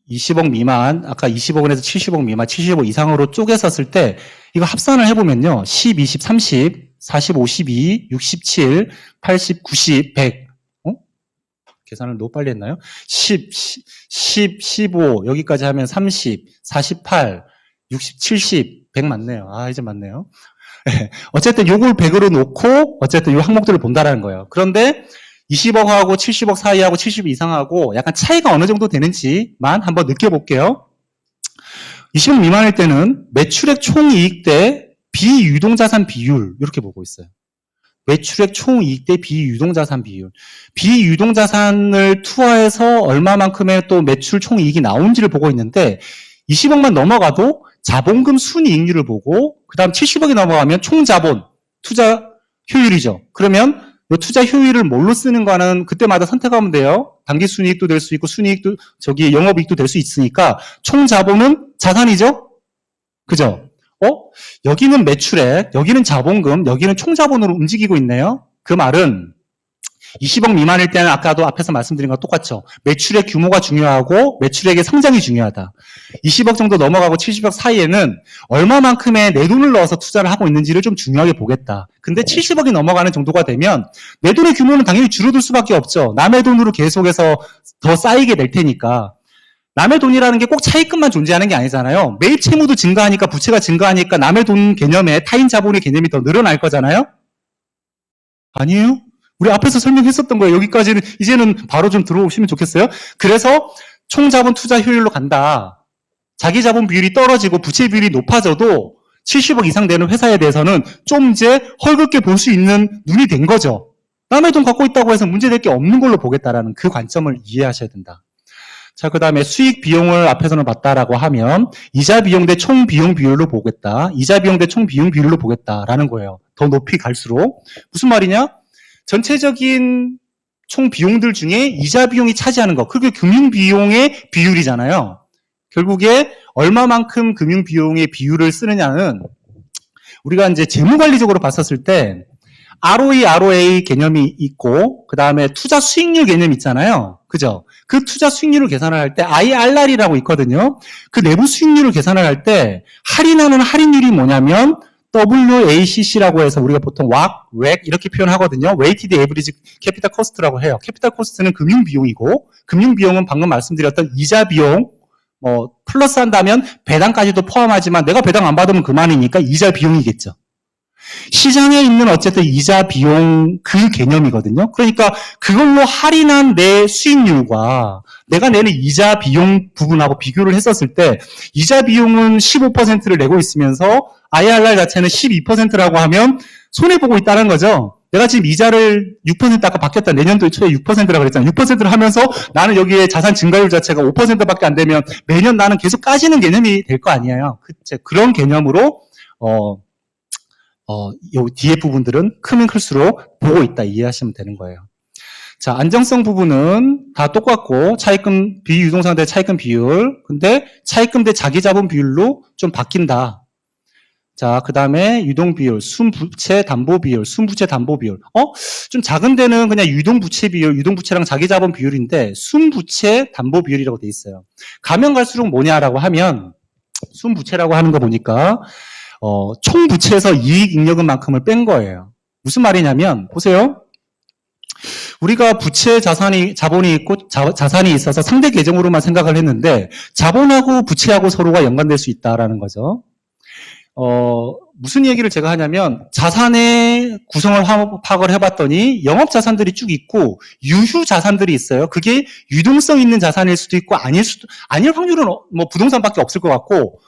Speaker 1: 20억 미만, 아까 20억원에서 70억 미만, 70억 이상으로 쪼개었을 때 이거 합산을 해보면요. 10, 20, 30, 40, 52, 67, 80, 90, 100 계산을 너무 빨리 했나요? 10, 15 여기까지 하면 30, 48, 60, 70, 100 맞네요. 이제 맞네요. 어쨌든 요걸 100으로 놓고 어쨌든 요 항목들을 본다라는 거예요. 그런데 20억하고 70억 사이하고 70억 이상하고 약간 차이가 어느 정도 되는지만 한번 느껴볼게요. 20억 미만일 때는 매출액 총이익 대 비유동자산 비율 이렇게 보고 있어요. 매출액 총이익 대 비유동자산 비율. 비유동자산을 투하해서 얼마만큼의 또 매출 총이익이 나온지를 보고 있는데 20억만 넘어가도 자본금 순이익률을 보고 그 다음 70억이 넘어가면 총자본, 투자 효율이죠. 그러면 이 투자 효율을 뭘로 쓰는가는 그때마다 선택하면 돼요. 당기 순이익도 될 수 있고 순이익도 영업이익도 될 수 있으니까 총자본은 자산이죠. 그죠? 여기는 매출액, 여기는 자본금, 여기는 총자본으로 움직이고 있네요. 그 말은 20억 미만일 때는 아까도 앞에서 말씀드린 것과 똑같죠. 매출액 규모가 중요하고 매출액의 성장이 중요하다. 20억 정도 넘어가고 70억 사이에는 얼마만큼의 내 돈을 넣어서 투자를 하고 있는지를 좀 중요하게 보겠다. 근데 70억이 넘어가는 정도가 되면 내 돈의 규모는 당연히 줄어들 수밖에 없죠. 남의 돈으로 계속해서 더 쌓이게 될 테니까. 남의 돈이라는 게 꼭 차입금만 존재하는 게 아니잖아요. 매입 채무도 증가하니까 부채가 증가하니까 남의 돈 개념에 타인 자본의 개념이 더 늘어날 거잖아요? 아니에요? 우리 앞에서 설명했었던 거예요. 여기까지는 이제는 바로 좀 들어오시면 좋겠어요. 그래서 총자본 투자 효율로 간다. 자기 자본 비율이 떨어지고 부채 비율이 높아져도 70억 이상 되는 회사에 대해서는 좀 이제 헐겁게 볼 수 있는 눈이 된 거죠. 남의 돈 갖고 있다고 해서 문제될 게 없는 걸로 보겠다라는 그 관점을 이해하셔야 된다. 자, 그 다음에 수익 비용을 앞에서는 봤다라고 하면 이자 비용 대 총 비용 비율로 보겠다. 이자 비용 대 총 비용 비율로 보겠다라는 거예요. 더 높이 갈수록. 무슨 말이냐? 전체적인 총 비용들 중에 이자 비용이 차지하는 거. 그게 금융 비용의 비율이잖아요. 결국에 얼마만큼 금융 비용의 비율을 쓰느냐는 우리가 이제 재무관리적으로 봤었을 때 ROE, ROA 개념이 있고 그 다음에 투자 수익률 개념이 있잖아요. 그죠? 그 투자 수익률을 계산을 할 때 IRR이라고 있거든요. 그 내부 수익률을 계산을 할 때 할인하는 할인율이 뭐냐면 WACC라고 해서 우리가 보통 WACC 이렇게 표현하거든요. Weighted Average Capital Cost라고 해요. 캐피탈 코스트는 금융 비용이고 금융 비용은 방금 말씀드렸던 이자 비용 플러스 한다면 배당까지도 포함하지만 내가 배당 안 받으면 그만이니까 이자 비용이겠죠. 시장에 있는 어쨌든 이자 비용 그 개념이거든요. 그러니까 그걸로 할인한 내 수익률과 내가 내는 이자 비용 부분하고 비교를 했었을 때 이자 비용은 15%를 내고 있으면서 IRR 자체는 12%라고 하면 손해보고 있다는 거죠. 내가 지금 이자를 6% 아까 바뀌었다. 내년도 초에 6%라고 그랬잖아요. 6%를 하면서 나는 여기에 자산 증가율 자체가 5%밖에 안 되면 매년 나는 계속 까지는 개념이 될 거 아니에요. 그런 개념으로 요 뒤에 부분들은 크면 클수록 보고 있다 이해하시면 되는 거예요. 자, 안정성 부분은 다 똑같고 차입금 비유동상 대 차입금 비율. 근데 차입금 대 자기자본 비율로 좀 바뀐다. 자, 그 다음에 유동 비율, 순부채 담보 비율, 순부채 담보 비율. 좀 작은 데는 그냥 유동 부채 비율, 유동 부채랑 자기자본 비율인데 순부채 담보 비율이라고 돼 있어요. 가면 갈수록 뭐냐라고 하면 순부채라고 하는 거 보니까 총 부채에서 이익 잉여금만큼을 뺀 거예요. 무슨 말이냐면 보세요. 우리가 부채 자본이 있고 자산이 있어서 상대 계정으로만 생각을 했는데 자본하고 부채하고 서로가 연관될 수 있다라는 거죠. 무슨 얘기를 제가 하냐면 자산의 구성을 파악을 해봤더니 영업 자산들이 쭉 있고 유휴 자산들이 있어요. 그게 유동성 있는 자산일 수도 있고 아닐 확률은 뭐 부동산밖에 없을 것 같고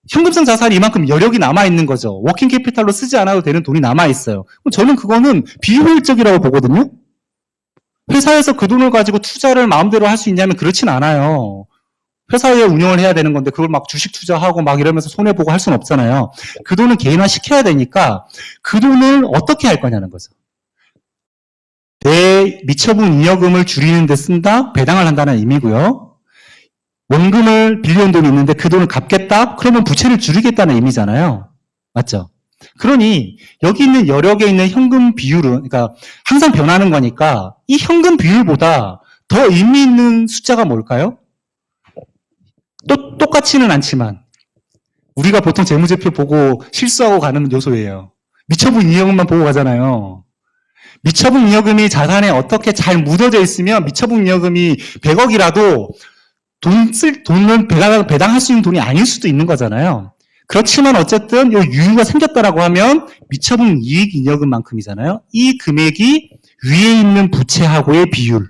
Speaker 1: 현금성 자산이 이만큼 여력이 남아있는 거죠. 워킹 캐피탈로 쓰지 않아도 되는 돈이 남아있어요. 저는 그거는 비효율적이라고 보거든요. 회사에서 그 돈을 가지고 투자를 마음대로 할 수 있냐면 그렇진 않아요. 회사에 운영을 해야 되는 건데 그걸 막 주식 투자하고 막 이러면서 손해보고 할 수는 없잖아요. 그 돈은 개인화 시켜야 되니까 그 돈을 어떻게 할 거냐는 거죠. 내 미처분 잉여금을 줄이는 데 쓴다? 배당을 한다는 의미고요. 원금을 빌려온 돈이 있는데 그 돈을 갚겠다? 그러면 부채를 줄이겠다는 의미잖아요. 맞죠? 그러니 여기 있는 여력에 있는 현금 비율은 그러니까 항상 변하는 거니까 이 현금 비율보다 더 의미 있는 숫자가 뭘까요? 똑같지는 않지만 우리가 보통 재무제표 보고 실수하고 가는 요소예요. 미처분 잉여금만 보고 가잖아요. 미처분 잉여금이 자산에 어떻게 잘 묻어져 있으면 미처분 잉여금이 100억이라도 돈을 배당할 수 있는 돈이 아닐 수도 있는 거잖아요. 그렇지만 어쨌든 이 유유가 생겼다라고 하면 미처분 이익 잉여금만큼이잖아요. 이 금액이 위에 있는 부채하고의 비율,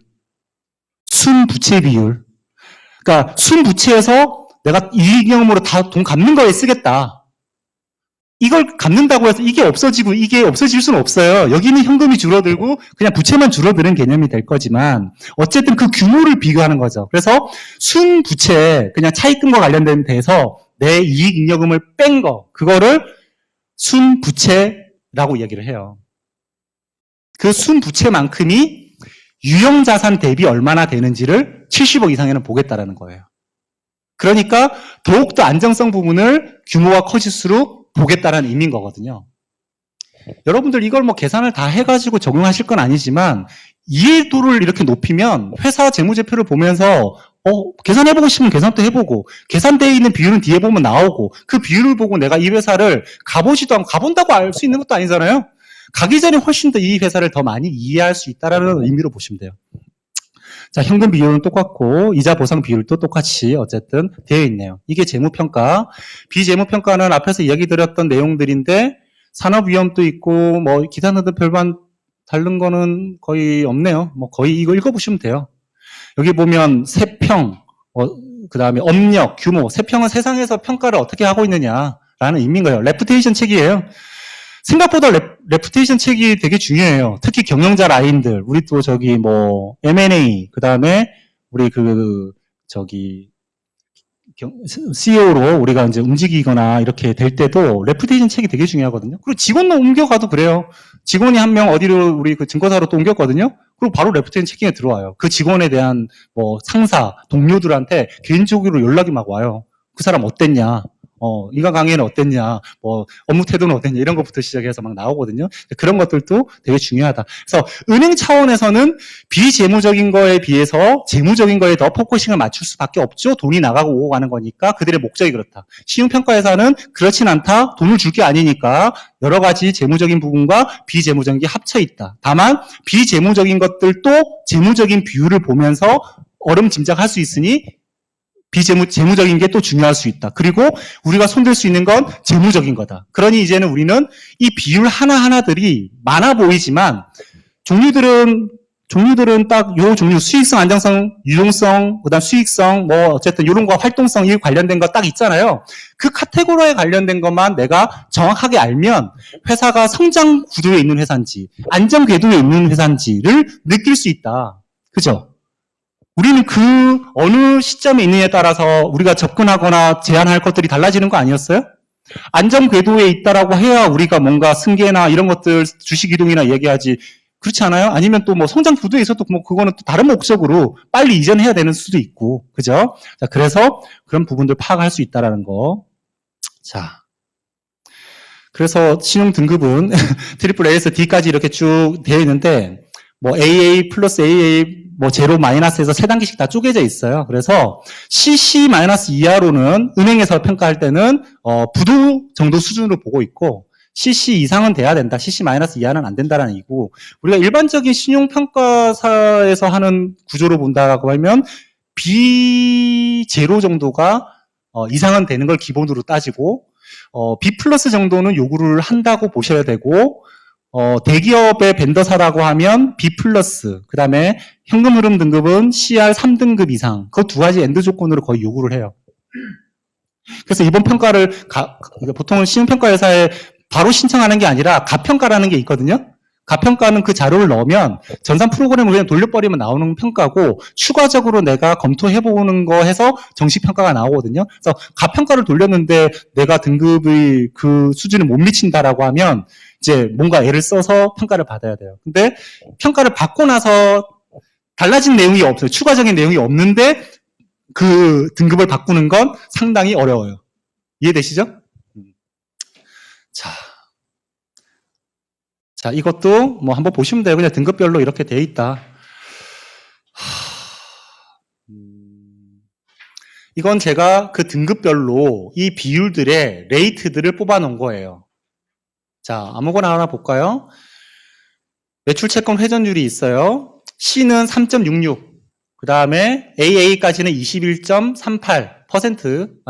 Speaker 1: 순부채 비율. 그러니까 순부채에서 내가 이익잉여금으로 다 돈 갚는 거에 쓰겠다. 이걸 갚는다고 해서 이게 없어지고 이게 없어질 수는 없어요. 여기는 현금이 줄어들고 그냥 부채만 줄어드는 개념이 될 거지만 어쨌든 그 규모를 비교하는 거죠. 그래서 순부채, 그냥 차입금과 관련된 데에서 내 이익잉여금을 뺀 거, 그거를 순부채라고 얘기를 해요. 그 순부채만큼이 유형자산 대비 얼마나 되는지를 70억 이상에는 보겠다라는 거예요. 그러니까 더욱더 안정성 부분을 규모가 커질수록 보겠다라는 의미인 거거든요. 여러분들 이걸 뭐 계산을 다 해가지고 적용하실 건 아니지만 이해도를 이렇게 높이면 회사 재무제표를 보면서 계산해보고 싶으면 계산도 해보고 계산되어 있는 비율은 뒤에 보면 나오고 그 비율을 보고 내가 이 회사를 가보지도 않고 가본다고 알 수 있는 것도 아니잖아요. 가기 전에 훨씬 더 이 회사를 더 많이 이해할 수 있다는 의미로 보시면 돼요. 자, 현금 비율은 똑같고 이자 보상 비율도 똑같이 어쨌든 되어 있네요. 이게 재무평가. 비재무평가는 앞에서 이야기 드렸던 내용들인데 산업위험도 있고 뭐 기타 등등 별반 다른 거는 거의 없네요. 뭐 거의 이거 읽어보시면 돼요. 여기 보면 세평, 그 다음에 업력, 규모. 세평은 세상에서 평가를 어떻게 하고 있느냐라는 의미인 거예요. 레푸테이션 책이에요. 생각보다 레푸테이션 책이 되게 중요해요. 특히 경영자 라인들, 우리 또 저기 뭐 M&A, 그 다음에 우리 CEO로 우리가 이제 움직이거나 이렇게 될 때도 레푸테이션 책이 되게 중요하거든요. 그리고 직원만 옮겨가도 그래요. 직원이 한 명 어디로 우리 그 증거사로 또 옮겼거든요. 그리고 바로 레푸테이션 체킹에 들어와요. 그 직원에 대한 뭐 상사, 동료들한테 개인적으로 연락이 막 와요. 그 사람 어땠냐? 인간관계는 어땠냐, 뭐, 업무 태도는 어땠냐, 이런 것부터 시작해서 막 나오거든요. 그런 것들도 되게 중요하다. 그래서 은행 차원에서는 비재무적인 거에 비해서 재무적인 거에 더 포커싱을 맞출 수밖에 없죠. 돈이 나가고 오고 가는 거니까 그들의 목적이 그렇다. 시흥평가에서는 그렇진 않다. 돈을 줄 게 아니니까 여러 가지 재무적인 부분과 비재무적인 게 합쳐 있다. 다만 비재무적인 것들도 재무적인 비율을 보면서 얼음짐작할 수 있으니 재무적인 게 또 중요할 수 있다. 그리고 우리가 손댈 수 있는 건 재무적인 거다. 그러니 이제는 우리는 이 비율 하나하나들이 많아 보이지만 종류들은 딱 요 종류, 수익성, 안정성, 유동성, 그다음 수익성, 뭐 어쨌든 이런 거 활동성 이 관련된 거 딱 있잖아요. 그 카테고리에 관련된 것만 내가 정확하게 알면 회사가 성장 구도에 있는 회사인지 안정 궤도에 있는 회사인지를 느낄 수 있다. 그죠? 우리는 그 어느 시점에 있느냐에 따라서 우리가 접근하거나 제한할 것들이 달라지는 거 아니었어요? 안정 궤도에 있다라고 해야 우리가 뭔가 승계나 이런 것들 주식 이동이나 얘기하지. 그렇지 않아요? 아니면 또 뭐 성장 구도에 있어도 뭐 그거는 또 다른 목적으로 빨리 이전해야 되는 수도 있고. 그죠? 자, 그래서 그런 부분들 파악할 수 있다라는 거. 자. 그래서 신용 등급은 트리플 A에서 D까지 이렇게 쭉 되어 있는데 뭐 AA 플러스 AA 뭐 제로 마이너스에서 세 단계씩 다 쪼개져 있어요. 그래서 CC 마이너스 이하로는 은행에서 평가할 때는 부도 정도 수준으로 보고 있고 CC 이상은 돼야 된다. CC 마이너스 이하는 안 된다라는 얘기고 우리가 일반적인 신용평가사에서 하는 구조로 본다고 하면 B 제로 정도가 이상은 되는 걸 기본으로 따지고 B 플러스 정도는 요구를 한다고 보셔야 되고 대기업의 벤더사라고 하면 B 플러스, 그 다음에 현금 흐름 등급은 CR 3등급 이상, 그 두 가지 엔드 조건으로 거의 요구를 해요. 그래서 이번 평가를, 보통은 신용평가회사에 바로 신청하는 게 아니라 가평가라는 게 있거든요. 가평가는 그 자료를 넣으면 전산 프로그램을 그냥 돌려버리면 나오는 평가고 추가적으로 내가 검토해보는 거 해서 정식 평가가 나오거든요. 그래서 가평가를 돌렸는데 내가 등급의 그 수준을 못 미친다라고 하면 이제 뭔가 애를 써서 평가를 받아야 돼요. 근데 평가를 받고 나서 달라진 내용이 없어요. 추가적인 내용이 없는데 그 등급을 바꾸는 건 상당히 어려워요. 이해되시죠? 자, 이것도 뭐 한번 보시면 돼요. 그냥 등급별로 이렇게 돼 있다. 이건 제가 그 등급별로 이 비율들의 레이트들을 뽑아 놓은 거예요. 자, 아무거나 하나 볼까요? 매출 채권 회전율이 있어요. C는 3.66. 그 다음에 AA까지는 21.38%.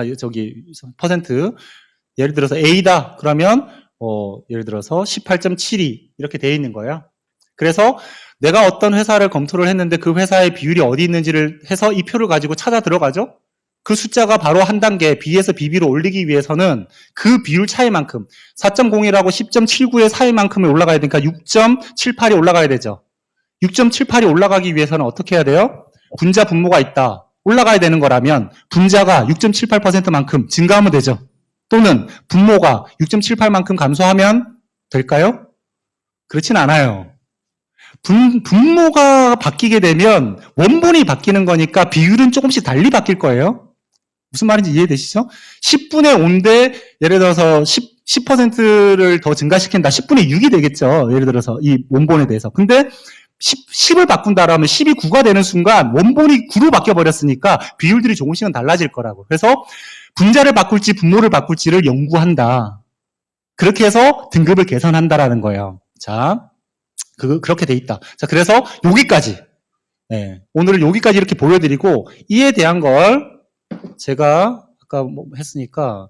Speaker 1: 퍼센트. 예를 들어서 A다. 그러면 예를 들어서 18.72 이렇게 되어 있는 거예요. 그래서 내가 어떤 회사를 검토를 했는데 그 회사의 비율이 어디 있는지를 해서 이 표를 가지고 찾아 들어가죠. 그 숫자가 바로 한 단계 B에서 BB로 올리기 위해서는 그 비율 차이만큼 4.01하고 10.79의 사이만큼이 올라가야 되니까 6.78이 올라가야 되죠. 6.78이 올라가기 위해서는 어떻게 해야 돼요? 분자 분모가 있다. 올라가야 되는 거라면 분자가 6.78%만큼 증가하면 되죠. 또는 분모가 6.78만큼 감소하면 될까요? 그렇진 않아요. 분모가 바뀌게 되면 원본이 바뀌는 거니까 비율은 조금씩 달리 바뀔 거예요. 무슨 말인지 이해되시죠? 10분의 5인데 예를 들어서 10%를 더 증가시킨다. 10분의 6이 되겠죠. 예를 들어서 이 원본에 대해서. 근데 10을 바꾼다라면 10이 9가 되는 순간 원본이 9로 바뀌어버렸으니까 비율들이 조금씩은 달라질 거라고. 그래서 분자를 바꿀지 분모를 바꿀지를 연구한다. 그렇게 해서 등급을 개선한다라는 거예요. 자, 그렇게 돼 있다. 자, 그래서 여기까지. 네, 오늘은 여기까지 이렇게 보여드리고 이에 대한 걸 제가 아까 뭐 했으니까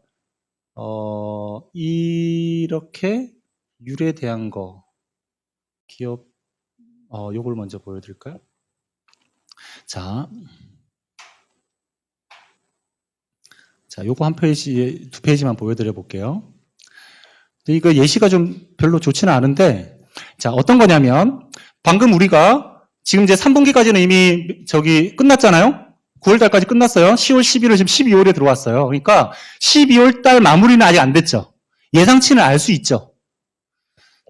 Speaker 1: 이렇게 율에 대한 거 기업 요걸 먼저 보여드릴까요? 자, 요거 한 페이지, 두 페이지만 보여드려 볼게요. 이거 예시가 좀 별로 좋지는 않은데, 자, 어떤 거냐면, 방금 우리가 지금 이제 3분기까지는 이미 저기 끝났잖아요? 9월달까지 끝났어요. 10월, 11월, 지금 12월에 들어왔어요. 그러니까 12월달 마무리는 아직 안 됐죠. 예상치는 알 수 있죠.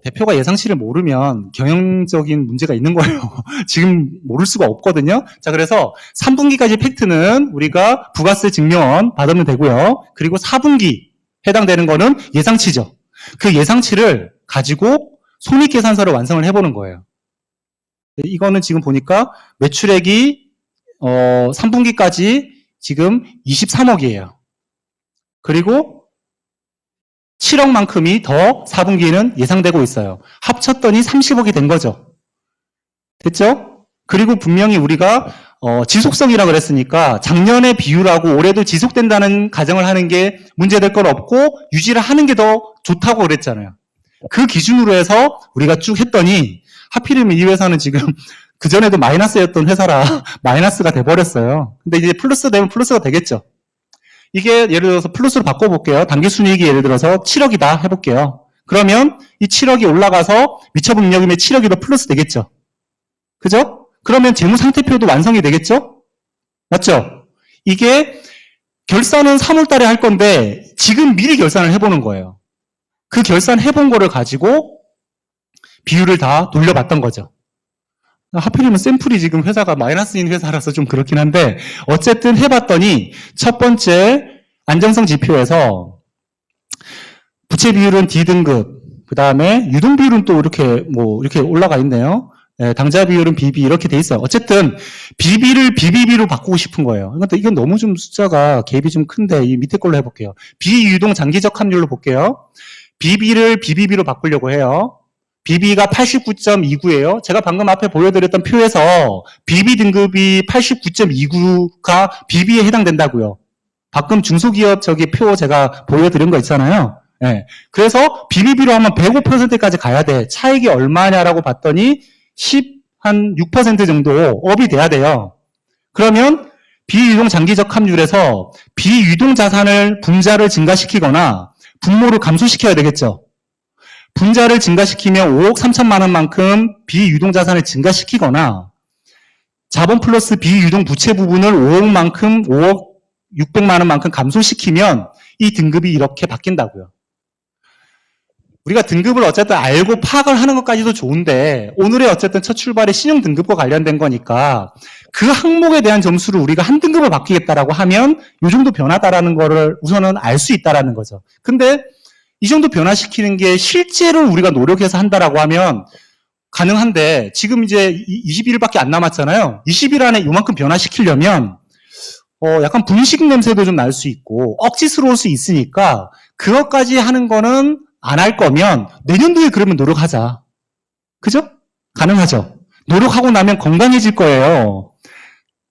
Speaker 1: 대표가 예상치를 모르면 경영적인 문제가 있는 거예요. 지금 모를 수가 없거든요. 자, 그래서 3분기까지 팩트는 우리가 부가세 증명원 받으면 되고요. 그리고 4분기 해당되는 거는 예상치죠. 그 예상치를 가지고 손익계산서를 완성을 해보는 거예요. 이거는 지금 보니까 매출액이 3분기까지 지금 23억이에요. 그리고 7억만큼이 더 4분기에는 예상되고 있어요. 합쳤더니 30억이 된 거죠. 됐죠? 그리고 분명히 우리가 지속성이라고 그랬으니까 작년의 비율하고 올해도 지속된다는 가정을 하는 게 문제될 건 없고 유지를 하는 게 더 좋다고 그랬잖아요. 그 기준으로 해서 우리가 쭉 했더니 하필이면 이 회사는 지금 그전에도 마이너스였던 회사라 마이너스가 돼버렸어요. 근데 이제 플러스 되면 플러스가 되겠죠. 이게 예를 들어서 플러스로 바꿔볼게요. 당기순이익이 예를 들어서 7억이다 해볼게요. 그러면 이 7억이 올라가서 미처분명금의 7억이 더 플러스 되겠죠. 그죠? 그러면 재무상태표도 완성이 되겠죠? 맞죠? 이게 결산은 3월 달에 할 건데 지금 미리 결산을 해보는 거예요. 그 결산 해본 거를 가지고 비율을 다 돌려봤던 거죠. 하필이면 샘플이 지금 회사가 마이너스인 회사라서 좀 그렇긴 한데 어쨌든 해봤더니 첫 번째 안정성 지표에서 부채 비율은 D등급, 그 다음에 유동 비율은 또 이렇게 올라가 있네요. 네, 당좌 비율은 BB 이렇게 돼 있어요. 어쨌든 BB를 BBB로 바꾸고 싶은 거예요. 근데 이건 너무 좀 숫자가 갭이 좀 큰데 이 밑에 걸로 해볼게요. 비유동 장기적 합률로 볼게요. BB를 BBB로 바꾸려고 해요. BB가 89.29예요. 제가 방금 앞에 보여드렸던 표에서 BB 등급이 89.29가 BB에 해당된다고요. 방금 중소기업 저기 표 제가 보여드린 거 있잖아요. 네. 그래서 BBB로 하면 105%까지 가야 돼. 차익이 얼마냐라고 봤더니 한 6% 정도 업이 돼야 돼요. 그러면 비유동 장기적 합률에서 비유동 자산을 분자를 증가시키거나 분모를 감소시켜야 되겠죠. 분자를 증가시키면 5억 3천만 원만큼 비유동 자산을 증가시키거나 자본 플러스 비유동 부채 부분을 5억 600만 원만큼 감소시키면 이 등급이 이렇게 바뀐다고요. 우리가 등급을 어쨌든 알고 파악을 하는 것까지도 좋은데 오늘의 어쨌든 첫 출발이 신용 등급과 관련된 거니까 그 항목에 대한 점수를 우리가 한 등급을 바뀌겠다라고 하면 이 정도 변화다라는 거를 우선은 알 수 있다라는 거죠. 근데 이 정도 변화시키는 게 실제로 우리가 노력해서 한다라고 하면 가능한데 지금 이제 20일밖에 안 남았잖아요. 20일 안에 이만큼 변화시키려면 약간 분식 냄새도 좀 날 수 있고 억지스러울 수 있으니까 그것까지 하는 거는 안 할 거면 내년도에 그러면 노력하자. 그죠? 가능하죠. 노력하고 나면 건강해질 거예요.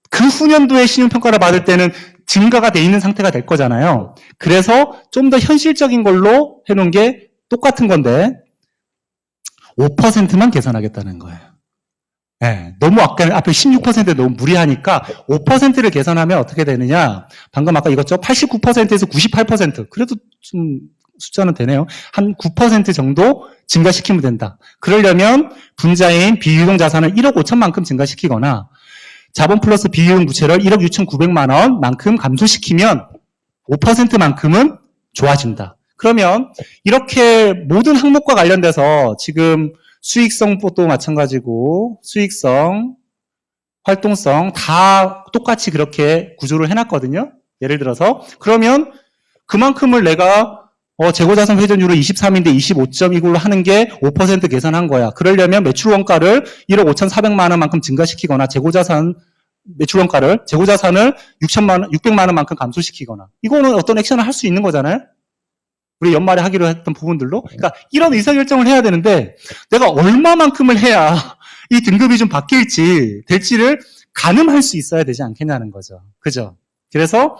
Speaker 1: 그 후년도에 신용평가를 받을 때는 증가가 돼 있는 상태가 될 거잖아요. 그래서 좀 더 현실적인 걸로 해놓은 게 똑같은 건데 5%만 계산하겠다는 거예요. 네, 너무 앞에 16% 너무 무리하니까 5%를 계산하면 어떻게 되느냐? 방금 아까 이것저 89%에서 98%. 그래도 좀 숫자는 되네요. 한 9% 정도 증가시키면 된다. 그러려면 분자인 비유동 자산을 1억 5천만큼 증가시키거나 자본 플러스 비유동 부채를 1억 6,900만 원만큼 감소시키면 5%만큼은 좋아진다. 그러면 이렇게 모든 항목과 관련돼서 지금 수익성도 마찬가지고 수익성, 활동성 다 똑같이 그렇게 구조를 해놨거든요. 예를 들어서 그러면 그만큼을 내가 재고자산 회전율을 23인데 25점 이걸로 하는 게 5% 계산한 거야. 그러려면 매출 원가를 1억 5,400만 원만큼 증가시키거나 매출 원가를 재고자산을 600만 원만큼 감소시키거나 이거는 어떤 액션을 할 수 있는 거잖아요. 우리 연말에 하기로 했던 부분들로. 그러니까 이런 의사결정을 해야 되는데 내가 얼마만큼을 해야 이 등급이 좀 될지를 가늠할 수 있어야 되지 않겠냐는 거죠. 그죠? 그래서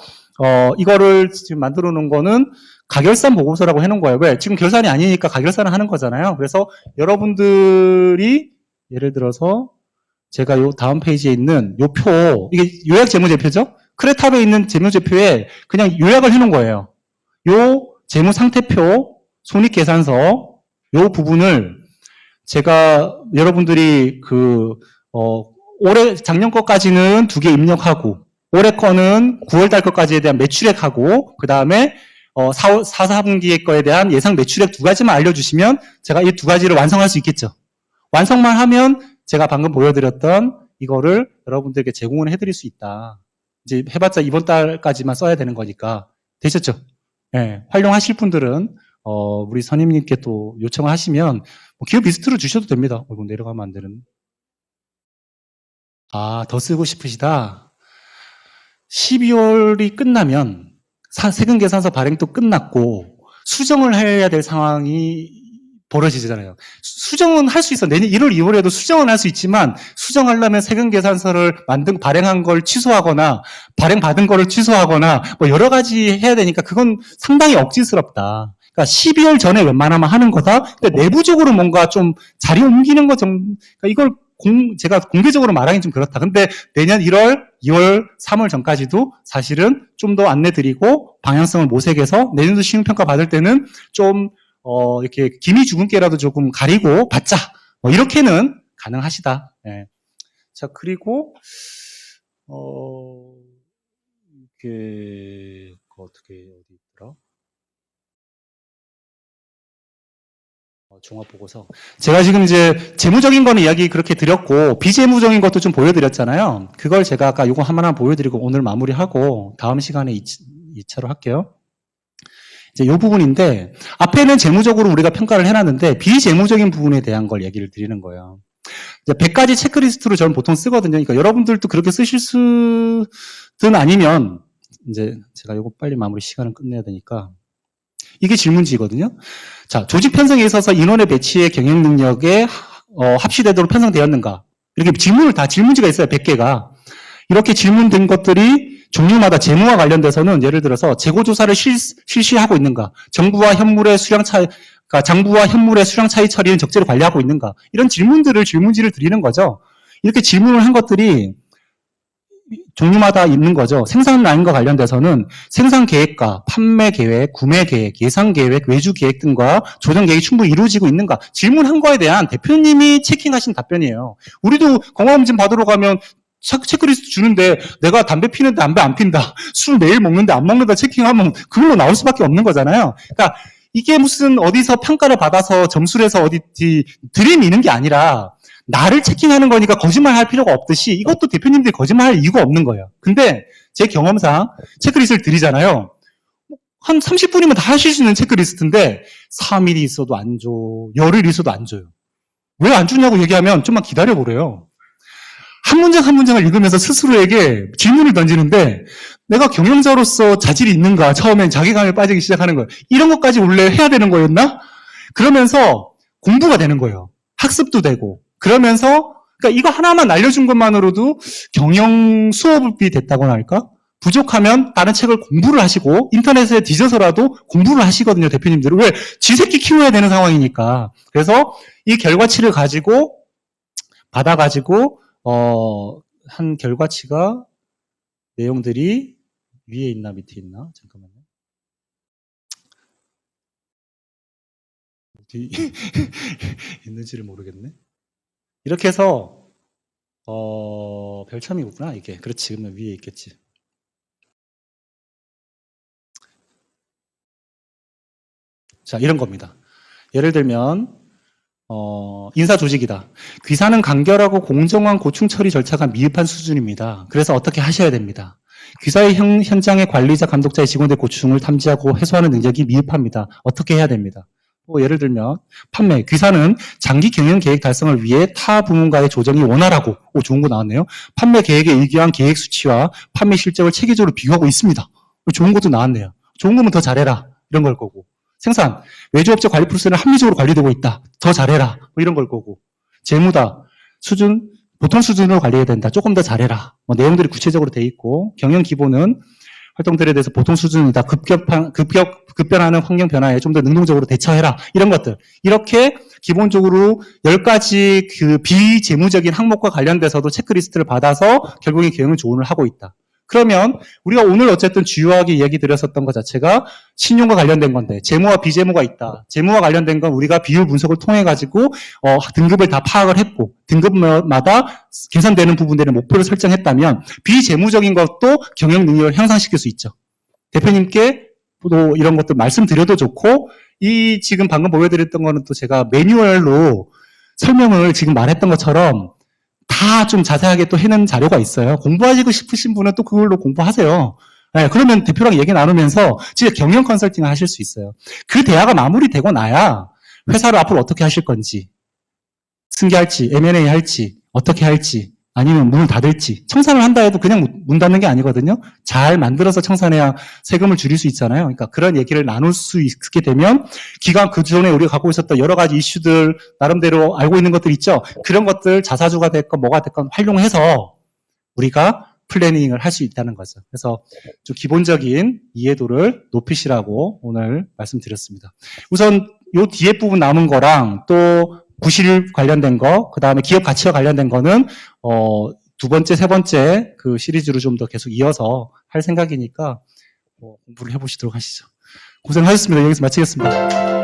Speaker 1: 이거를 지금 만들어 놓은 거는 가결산 보고서라고 해놓은 거예요. 왜? 지금 결산이 아니니까 가결산을 하는 거잖아요. 그래서 여러분들이 예를 들어서 제가 요 다음 페이지에 있는 요 표, 이게 요약 재무제표죠? 크레탑에 있는 재무제표에 그냥 요약을 해놓은 거예요. 요 재무상태표, 손익계산서, 요 부분을 제가 여러분들이 작년 거까지는 2개 입력하고, 올해 거는 9월달 거까지에 대한 매출액하고, 그 다음에 4분기의 거에 대한 예상 매출액 2가지만 알려주시면 제가 이 2가지를 완성할 수 있겠죠. 완성만 하면 제가 방금 보여드렸던 이거를 여러분들에게 제공을 해드릴 수 있다. 이제 해봤자 이번 달까지만 써야 되는 거니까. 되셨죠? 네, 활용하실 분들은 우리 선임님께 또 요청을 하시면 기업 리스트로 주셔도 됩니다. 내려가면 안 되는. 더 쓰고 싶으시다. 12월이 끝나면 세금계산서 발행도 끝났고 수정을 해야 될 상황이 벌어지잖아요. 수정은 할 수 있어. 내년 1월, 2월에도 수정은 할 수 있지만 수정하려면 세금계산서를 발행한 걸 취소하거나 발행받은 거를 취소하거나 뭐 여러 가지 해야 되니까 그건 상당히 억지스럽다. 그러니까 12월 전에 웬만하면 하는 거다. 그러니까 내부적으로 뭔가 좀 자리 옮기는 거 좀, 그러니까 이걸 제가 공개적으로 말하기는 좀 그렇다. 근데 내년 1월, 2월, 3월 전까지도 사실은 좀 더 안내 드리고 방향성을 모색해서 내년도 시행평가 받을 때는 좀 이렇게 기미 주근깨라도 조금 가리고 받자. 이렇게는 가능하시다. 네. 자, 그리고, 이게, 어떻게, 어디 있더라? 종합보고서. 제가 지금 이제 재무적인 거는 이야기 그렇게 드렸고, 비재무적인 것도 좀 보여드렸잖아요. 그걸 제가 아까 요거 하나 보여드리고 오늘 마무리하고 다음 시간에 2차로 할게요. 이제 이 부분인데 앞에는 재무적으로 우리가 평가를 해놨는데 비재무적인 부분에 대한 걸 얘기를 드리는 거예요. 이제 100가지 체크리스트로 저는 보통 쓰거든요. 그러니까 여러분들도 그렇게 쓰실 수든 아니면 이제 제가 이거 빨리 마무리 시간을 끝내야 되니까 이게 질문지거든요. 자, 조직 편성에 있어서 인원의 배치의 경영 능력에 합시되도록 편성되었는가? 이렇게 질문지가 있어요. 100개가. 이렇게 질문된 것들이 종류마다 재무와 관련돼서는 예를 들어서 재고조사를 실시하고 있는가, 장부와 현물의 수량 차이 처리는 적재로 관리하고 있는가, 이런 질문지를 드리는 거죠. 이렇게 질문을 한 것들이 종류마다 있는 거죠. 생산 라인과 관련돼서는 생산 계획과 판매 계획, 구매 계획, 예상 계획, 외주 계획 등과 조정 계획이 충분히 이루어지고 있는가, 질문한 거에 대한 대표님이 체킹하신 답변이에요. 우리도 건강검진 받으러 가면 체크리스트 주는데 내가 담배 피는데 담배 안 핀다, 술 매일 먹는데 안 먹는다 체킹하면 그걸로 나올 수밖에 없는 거잖아요. 그러니까 이게 무슨 어디서 평가를 받아서 점수를 해서 어디 들이미는 게 아니라 나를 체킹하는 거니까 거짓말할 필요가 없듯이 이것도 대표님들이 거짓말할 이유가 없는 거예요. 근데 제 경험상 체크리스트를 드리잖아요. 한 30분이면 다 하실 수 있는 체크리스트인데 3일이 있어도 안 줘, 열흘 있어도 안 줘요. 왜 안 주냐고 얘기하면 좀만 기다려보래요. 한 문장 한 문장을 읽으면서 스스로에게 질문을 던지는데 내가 경영자로서 자질이 있는가, 처음엔 자괴감에 빠지기 시작하는 거예요. 이런 것까지 원래 해야 되는 거였나? 그러면서 공부가 되는 거예요. 학습도 되고. 그러면서 그러니까 이거 하나만 알려준 것만으로도 경영 수업이 됐다고나 할까? 부족하면 다른 책을 공부를 하시고 인터넷에 뒤져서라도 공부를 하시거든요, 대표님들은. 왜? 지 새끼 키워야 되는 상황이니까. 그래서 이 결과치를 가지고 받아가지고 한 결과치가 내용들이 위에 있나 밑에 있나? 잠깐만요. 어디 있는지를 모르겠네. 이렇게 해서 별참이구나 이게. 그렇지. 그러면 위에 있겠지. 자, 이런 겁니다. 예를 들면 인사 조직이다. 귀사는 간결하고 공정한 고충 처리 절차가 미흡한 수준입니다. 그래서 어떻게 하셔야 됩니다. 귀사의 현장의 관리자, 감독자의 직원들의 고충을 탐지하고 해소하는 능력이 미흡합니다. 어떻게 해야 됩니다. 예를 들면 판매, 귀사는 장기 경영 계획 달성을 위해 타 부문과의 조정이 원활하고, 좋은 거 나왔네요. 판매 계획에 의거한 계획 수치와 판매 실적을 체계적으로 비교하고 있습니다. 좋은 것도 나왔네요. 좋은 거면 더 잘해라. 이런 걸 거고. 생산, 외주업체 관리 프로세스는 합리적으로 관리되고 있다. 더 잘해라. 이런 걸 거고. 재무다. 수준, 보통 수준으로 관리해야 된다. 조금 더 잘해라. 내용들이 구체적으로 돼 있고, 경영 기본은 활동들에 대해서 보통 수준이다. 급변하는 환경 변화에 좀 더 능동적으로 대처해라. 이런 것들. 이렇게 기본적으로 10가지 그 비재무적인 항목과 관련돼서도 체크리스트를 받아서 결국엔 경영 조언을 하고 있다. 그러면 우리가 오늘 어쨌든 주요하게 얘기 드렸었던 것 자체가 신용과 관련된 건데 재무와 비재무가 있다. 재무와 관련된 건 우리가 비율 분석을 통해 가지고 등급을 다 파악을 했고 등급마다 개선되는 부분들의 목표를 설정했다면 비재무적인 것도 경영 능력을 향상시킬 수 있죠. 대표님께 또 이런 것들 말씀드려도 좋고 이 지금 방금 보여드렸던 거는 또 제가 매뉴얼로 설명을 지금 말했던 것처럼 다 좀 자세하게 또 해놓은 자료가 있어요. 공부하시고 싶으신 분은 또 그걸로 공부하세요. 네, 그러면 대표랑 얘기 나누면서 진짜 경영 컨설팅을 하실 수 있어요. 그 대화가 마무리되고 나야 회사를 앞으로 어떻게 하실 건지, 승계할지, M&A 할지, 어떻게 할지, 아니면 문을 닫을지. 청산을 한다 해도 그냥 문 닫는 게 아니거든요. 잘 만들어서 청산해야 세금을 줄일 수 있잖아요. 그러니까 그런 얘기를 나눌 수 있게 되면 기간 그 전에 우리가 갖고 있었던 여러 가지 이슈들 나름대로 알고 있는 것들 있죠. 그런 것들 자사주가 됐건 뭐가 됐건 활용해서 우리가 플래닝을 할 수 있다는 거죠. 그래서 좀 기본적인 이해도를 높이시라고 오늘 말씀드렸습니다. 우선 요 뒤에 부분 남은 거랑 또 부실 관련된 거, 그 다음에 기업 가치와 관련된 거는, 두 번째, 세 번째 그 시리즈로 좀 더 계속 이어서 할 생각이니까, 공부를 해보시도록 하시죠. 고생하셨습니다. 여기서 마치겠습니다.